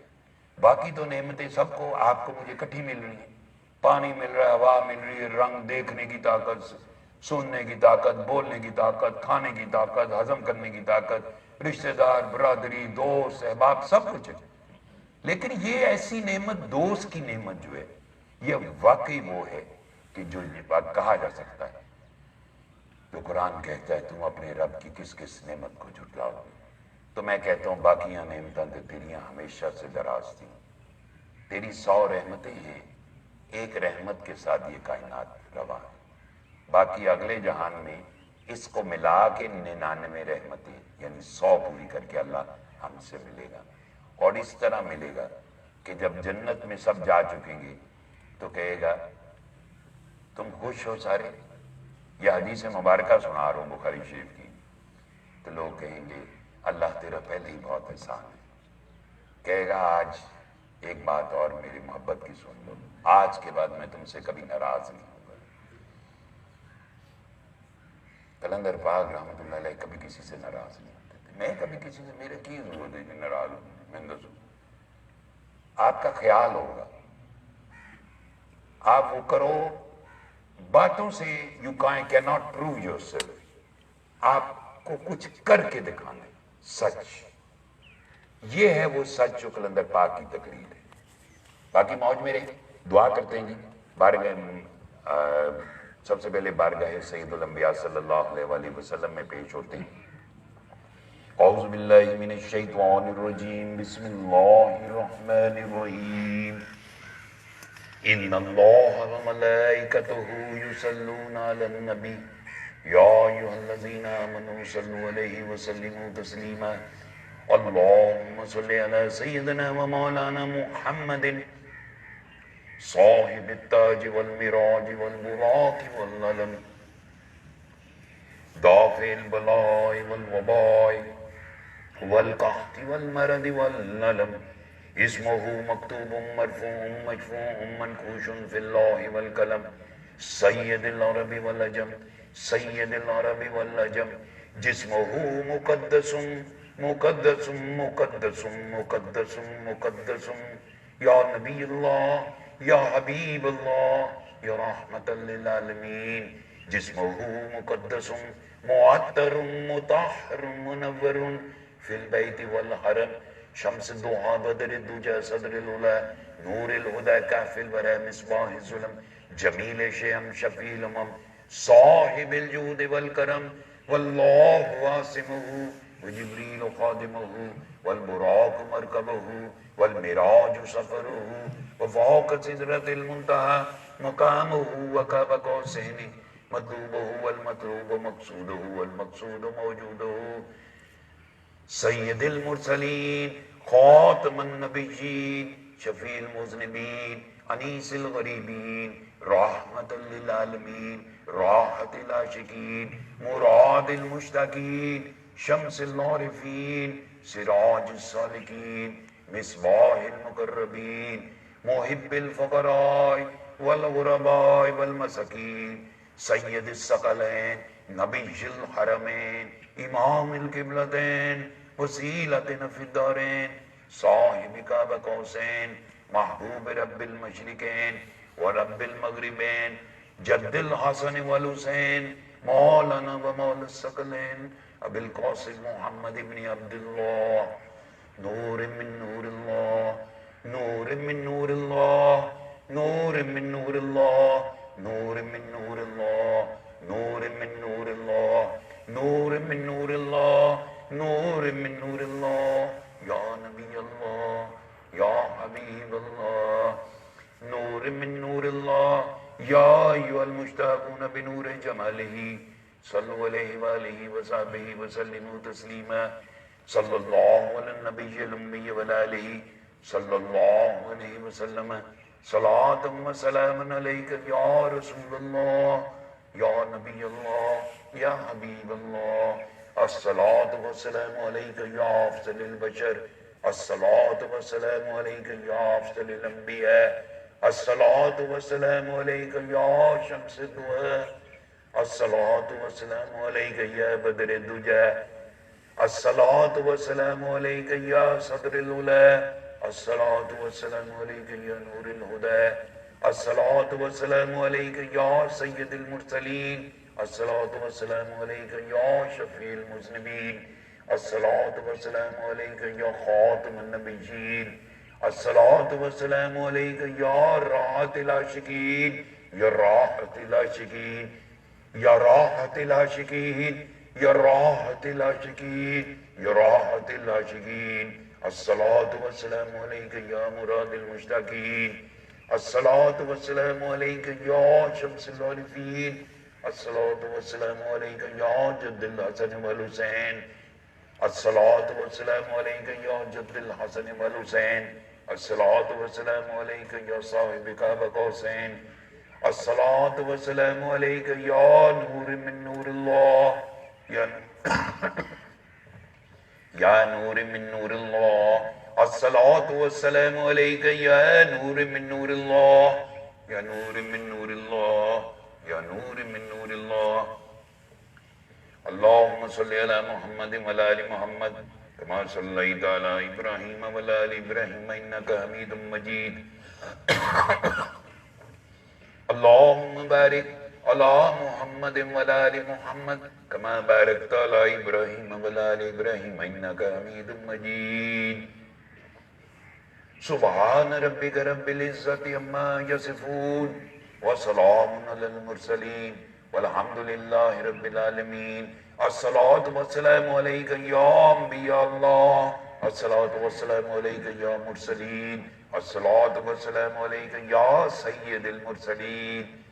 Speaker 1: باقی تو نعمتیں سب کو آپ کو مجھے کٹھی مل رہی ہیں. پانی مل رہا ہے، ہوا مل رہی ہے، رنگ دیکھنے کی طاقت، سننے کی طاقت، بولنے کی طاقت، کھانے کی طاقت، ہضم کرنے کی طاقت، رشتہ دار، برادری، دوست، احباب، سب کچھ ہے. لیکن یہ ایسی نعمت دوست کی نعمت جو ہے یہ واقعی وہ ہے کہ جو یہ بات کہا جا سکتا ہے جو قرآن کہتا ہے تم اپنے رب کی کس کس نعمت کو جھٹلاؤ گے. تو میں کہتا ہوں باقیاں نعمتیں تو تیریاں ہمیشہ سے دراز تھیں. تیری 100 رحمتیں ہیں، ایک رحمت کے ساتھ یہ کائنات رواں ہے. باقی اگلے جہان میں اس کو ملا کے 99 رحمتیں یعنی 100 پوری کر کے اللہ ہم سے ملے گا. اور اس طرح ملے گا کہ جب جنت میں سب جا چکیں گے تو کہے گا تم خوش ہو سارے. یہ حدیث مبارکہ سنا رہا ہوں بخاری شریف کی. تو لوگ کہیں گے اللہ تیرا پہلے ہی بہت احسان ہے. کہے گا آج ایک بات اور میری محبت کی سن لو، آج کے بعد میں تم سے کبھی ناراض نہیں ہوں گا. کلندر پاک رحمۃ اللہ علیہ کبھی کسی سے ناراض نہیں ہوتے تھے. میں کبھی کسی سے میرے کی ضرورت ہے کہ ناراض ہوں. میں آپ کا خیال ہوگا، آپ وہ کرو باتوں سے یو کی ناٹ پروو یور سیلف. آپ کو کچھ کر کے دکھانا ہے سچ. یہ ہے وہ سچ جو کلندر پاک کی تقریر ہے. باقی موج میرے دعا کرتے ہیں جی. بارگاہ سب سے پہلے بارگاہ سید الانبیاء صلی اللہ علیہ وآلہ وسلم میں پیش ہوتے ہیں. اعوذ باللہ من الشیطان الرجیم بسم اللہ الرحمن الرحیم ان اللہ وملائکتہ یصلون علی النبی یا ایھا الذین آمنوا صلوا علیہ وسلموا تسلیما اللہم صلی علی سیدنا ومولانا محمد صاحب التاج والمراج والبراق والعلم دافع البلاء والوباء والقحط والمرض والنلم اسمه مكتوب مرفوع مشفوع منقوش في الله والقلم سید العرب والعجم سید العرب والعجم جسمه مقدس مقدس مقدس مقدس مقدس یا نبی اللہ یا حبیب اللہ یا رحمت للعالمین جسمه مقدس معطر مطهر منور فی البیت والحرم شمس الضحى بدر الدجى صدر العلا نور الهدى كهف الورى مصباح الظلم جمیل شیم شفیع الامم صاحب الجود والکرم واللہ واسمہ وجبریل خادمہ والبراق مرکبہ والمراج سفرہ وفوق سدرۃ المنتہى مقامہ وقاب قوسین مطلوبہ والمطلوب مقصودہ والمقصود موجودہ سید المرسلین خاتم النبیین شفیع المذنبین انیس الغریبین رحمت للعالمین راحت العاشقین مراد المشتاقین شمس العارفین سراج السالکین مصباح المقربین محب الفقراء والغرباء والمساکین سید الثقلین نبی الحرمین امام القبلتین وسیلتنا فی الدارین صاحب کعبہ قوسین محبوب رب المشرقین ورب المغربین جد الحسن والحسین مولانا و مولا الثقلین ابی القاسم محمد بن عبداللہ نور من نور اللہ نور من نور اللہ نور من نور اللہ نور من نور اللہ نور من نور اللہ نور من نور اللہ نور من نور اللہ یا نبی اللہ یا حبیب اللہ نور من نور اللہ یا ایھا المشتاقون بنور جمالہ صلو علیہ وآلہ وصحبہ وسلموا تسلیما صلی اللہ علی النبی الامی وآلہ صلی اللہ علیہ وسلم صلاة و سلام علیک یا رسول اللہ یا نبی اللہ یا حبیب اللہ الصلاة والسلام علیک یا افضل البشر الصلاة والسلام علیک یا افضل الانبیاء الصلاة والسلام علیک یا شمس الدعاء الصلاة والسلام علیک یا بدر الدجى الصلاة والسلام علیک یا صدر العلا الصلاة والسلام علیک یا نور الہدى الصلاة والسلام علیک یا سید المرسلین الصلاة والسلام علیک یا شفیع المذنبین الصلاة والسلام علیک یا خاتم النبیین الصلاة والسلام علیک یا راحت العاشقین یا راحت العاشقین یا راحت العاشقین یا راحت العاشقین یا راحت العاشقین الصلاة والسلام علیک یا مراد المشتاقین الصلاة والسلام علیک یا شمس العارفین الصلاة والسلام علیک یا جد الحسن والحسین الصلاة والسلام علیک یا جد الحسن والحسین الصلاة والسلام علیک یا صاحب کعبہ قوسین الصلاة والسلام علیک یا نور من نور اللہ یا نور من نور اللہ الصلاة والسلام علیک یا نور من نور اللہ یا نور من نور اللہ یا نور من نور اللہ اللہم صلی علی محمد وعلی آل محمد کما صلیت علی ابراہیم وعلی آل ابراہیم انکا حمید مجید اللہم بارک علی محمد وعلی آل محمد کما بارکت علی ابراہیم وعلی آل ابراہیم انکا حمید مجید سبحان ربک رب العزت عما یصفون وسلام علی المرسلین والحمد للہ رب العالمین الصلاة والسلام عليك يا أنبياء الله، الصلاة والسلام عليك يا مرسلين، الصلاة والسلام عليك يا سيد المرسلين،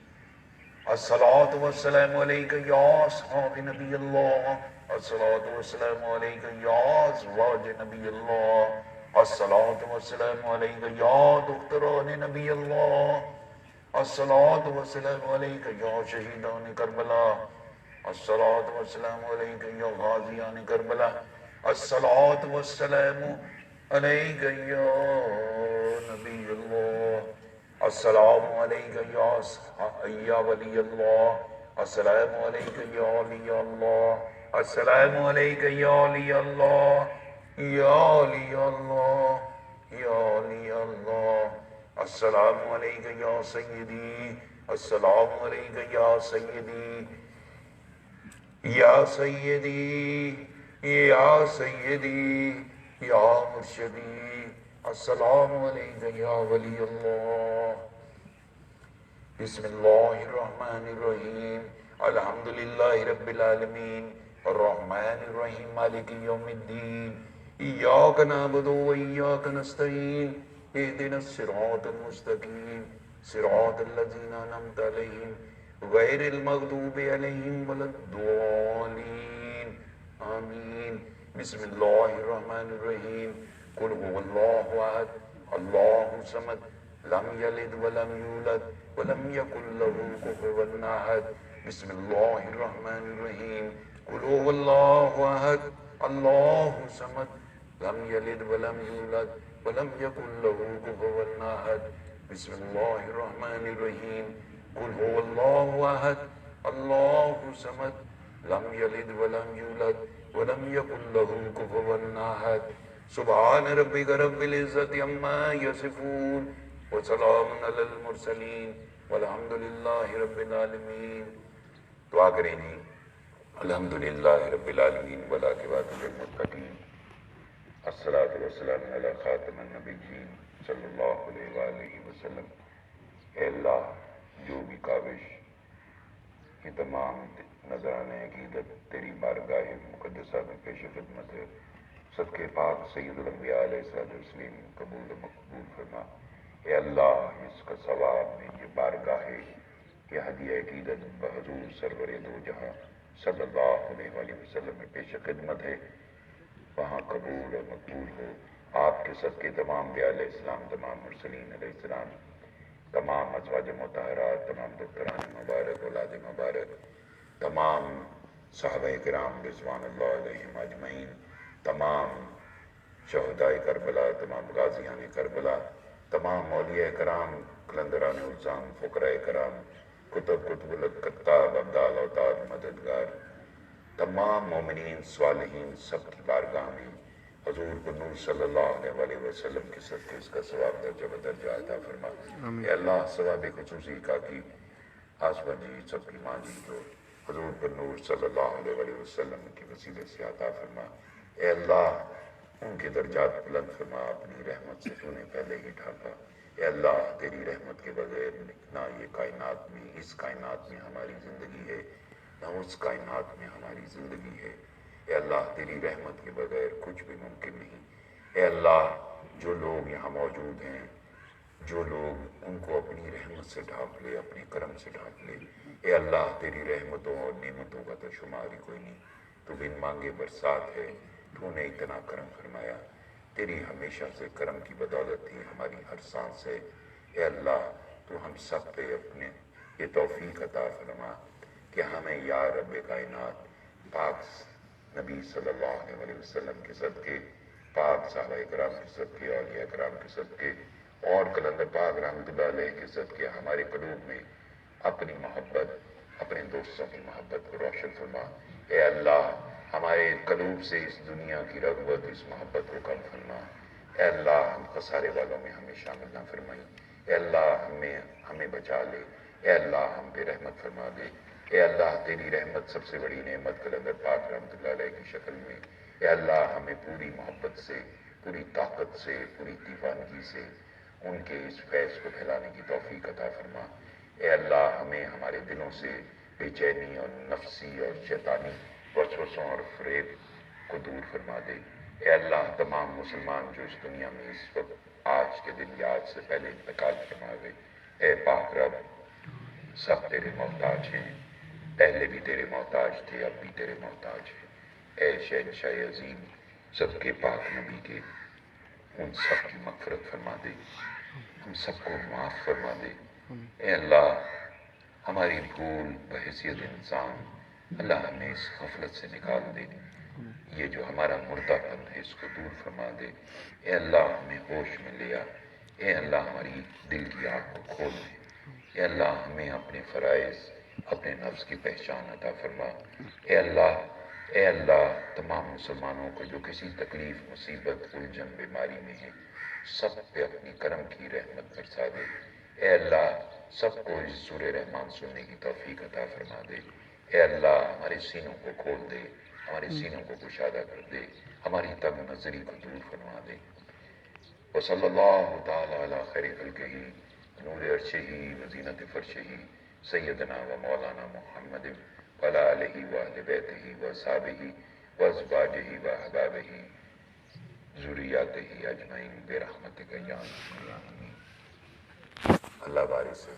Speaker 1: الصلاة والسلام عليك يا أصحاب نبي الله، الصلاة والسلام عليك يا أزواج نبي الله، الصلاة والسلام عليك يا دختران نبي الله، الصلاة والسلام عليك يا شهيدان كربلاء، الصلاة والسلام عليك يا غازيان كربلاء، الصلاة والسلام عليك يا نبي الله، السلام عليك يا ولي الله، السلام عليك يا ولي الله، السلام عليك يا ولي الله، يا ولي الله، يا ولي الله، السلام عليك يا سيدي، السلام عليك يا سيدي، يا سيدي، يا سيدي، يا مرشدي، السلام عليك يا ولي الله. بسم الله الرحمن الرحيم، الحمد لله رب العالمين، الرحمن الرحيم، مالك يوم الدين، إياك نعبد وإياك نستعين، اهدنا الصراط المستقيم، صراط الذين أنعمت عليهم غير المغضوب عليهم ولا الضالين، آمين. بسم الله الرحمن الرحيم، قل هو الله أحد الله الصمد لم يلد ولم يولد ولم يكن له كفوا أحد. بسم الله الرحمن الرحيم، قل هو الله أحد الله الصمد لم يلد ولم يولد ولم يكن له كفوا أحد. بسم الله الرحمن الرحيم، قل هو الله أحد الله الصمد لم يلد ولم يولد ولم يكن له كفوا أحد. سبحان ربك رب العزة عما يصفون وسلام على المرسلين والحمد لله رب العالمین. دعا کریں جی. الحمدللہ رب العالمین والعاقبۃ للمتقین، الصلاۃ والسلام علی خاتم النبیین صلی اللہ علیہ وآلہ وسلم. اے اللہ، جو بھی کاوش کی تمام نذرانے عقیدت تیری بارگاہ مقدسہ میں پیش خدمت ہے، صدقے پاک سید الانبیاء علیہ الصلوۃ والسلام قبول و مقبول فرما. اے اللہ، اس کا ثواب میں یہ بارگاہ یہ ہدیہ عقیدت بحضور سرور دو جہاں صلی اللہ علیہ وآلہ وسلم میں پیش خدمت ہے، وہاں قبول و مقبول ہو. آپ کے صدقے تمام انبیاء علیہ السلام، تمام مرسلین علیہ السلام، تمام ازواج مطہرات، تمام دختران مبارک، اولاد مبارک، تمام صحابہ کرام رضوان اللہ علیہم اجمعین، تمام شہداء کربلا، تمام غازیان کربلا، تمام اولیاء کرام، قلندران الزام، فقراء کرام، کتب الکتاب، ابدال اوتاد، مددگار، تمام مومنین صالحین، سب کی بارگاہ میں حضور کو نور صلی اللہ علیہ وآلہ وسلم کے صدقے اس کا ثواب درجہ بدرجہ عطا فرما. اے اللہ، ثواب خصوصی کا کی آسفا جی، سب کی ماں جی کو حضور پر نور صلی اللہ علیہ وآلہ وسلم کے وسیلے سے عطا فرما. اے اللہ، ان کے درجات بلند فرما، اپنی رحمت سے تو نے پہلے ہی ڈھانپا. اے اللہ، تیری رحمت کے بغیر نہ یہ کائنات میں، اس کائنات میں ہماری زندگی ہے، نہ اس کائنات میں ہماری زندگی ہے. اے اللہ، تیری رحمت کے بغیر کچھ بھی ممکن نہیں. اے اللہ، جو لوگ یہاں موجود ہیں، جو لوگ، ان کو اپنی رحمت سے ڈھانپ لے، اپنے کرم سے ڈھانپ لے. اے اللہ، تیری رحمتوں اور نعمتوں کا تو شمار ہی کوئی نہیں. تو بن مانگے برسات ہے، تو نے اتنا کرم فرمایا. تیری ہمیشہ سے کرم کی بدولت ہی ہماری ہر سانس ہے. اے اللہ، تو ہم سب پہ اپنے یہ توفیق عطا فرما کہ ہمیں یا رب کائنات پاک نبی صلی اللہ علیہ وسلم کے صدقے، پاک صحابہ کرام کے صدقے، اولیاء کرام کے صدقے، اور کلندر پاک رحمۃ اللہ علیہ کے صدقے ہمارے قلوب میں اپنی محبت، اپنے دوستوں کی محبت کو روشن فرما. اے اللہ، ہمارے قلوب سے اس دنیا کی رغبت، اس محبت کو کم فرما. اے اللہ، ہم خسارے والوں میں ہمیں شامل نہ فرمائی. اے اللہ، ہمیں بچا لے. اے اللہ، ہم پہ رحمت فرما دے. اے اللہ، تیری رحمت سب سے بڑی نعمت قلندر پاک رحمۃ اللہ علیہ کی شکل میں. اے اللہ، ہمیں پوری محبت سے، پوری طاقت سے، پوری دیوانگی سے ان کے اس فیض کو پھیلانے کی توفیق عطا فرما. اے اللہ، ہمیں ہمارے دلوں سے بے چینی اور نفسی اور شیطانی وسوسوں اور فریب کو دور فرما دے۔ اے اللہ تمام مسلمان جو اس دنیا میں اس وقت آج کے دن یا آج سے پہلے انتقال فرما گئے، اے پاک رب سب تیرے محتاج ہیں، پہلے بھی تیرے محتاج تھے، اب بھی تیرے محتاج ہیں۔ اے شہنشاہ عظیم سب کے پاک نبی کے ان سب کی مغفرت فرما دے، ہم سب کو معاف فرما دے۔ اے اللہ ہماری بھول بحیثیت انسان، اللہ ہمیں اس غفلت سے نکال دے، یہ جو ہمارا مردہ پن ہے اس کو دور فرما دے۔ اے اللہ ہمیں ہوش میں لیا، اے اللہ ہماری دل کی آنکھ کو کھول دے۔ اے اللہ ہمیں اپنے فرائض اپنے نفس کی پہچان عطا فرما۔ اے اللہ تمام مسلمانوں کو جو کسی تکلیف مصیبت الجھن بیماری میں ہیں سب پہ اپنی کرم کی رحمت برسا دے۔ اے اللہ سب کو اس سورہ رحمان سننے کی توفیق عطا فرما دے۔ اے اللہ ہمارے سینوں کو کھول دے، ہمارے سینوں کو کشادہ کر دے، ہماری تنگ نظری کو دور فرما دے۔ وصلی اللہ تعالی علی خیر خلقہ نور عرشہ وزینت فرشہ سیدنا و مولانا محمد وعلی آلہ وآلہ بیتہ وصحبہ وازواجہ واحبابہ ذریاتہ اجمعین برحمتک یا ارحم الراحمین۔ اللہ بارک سے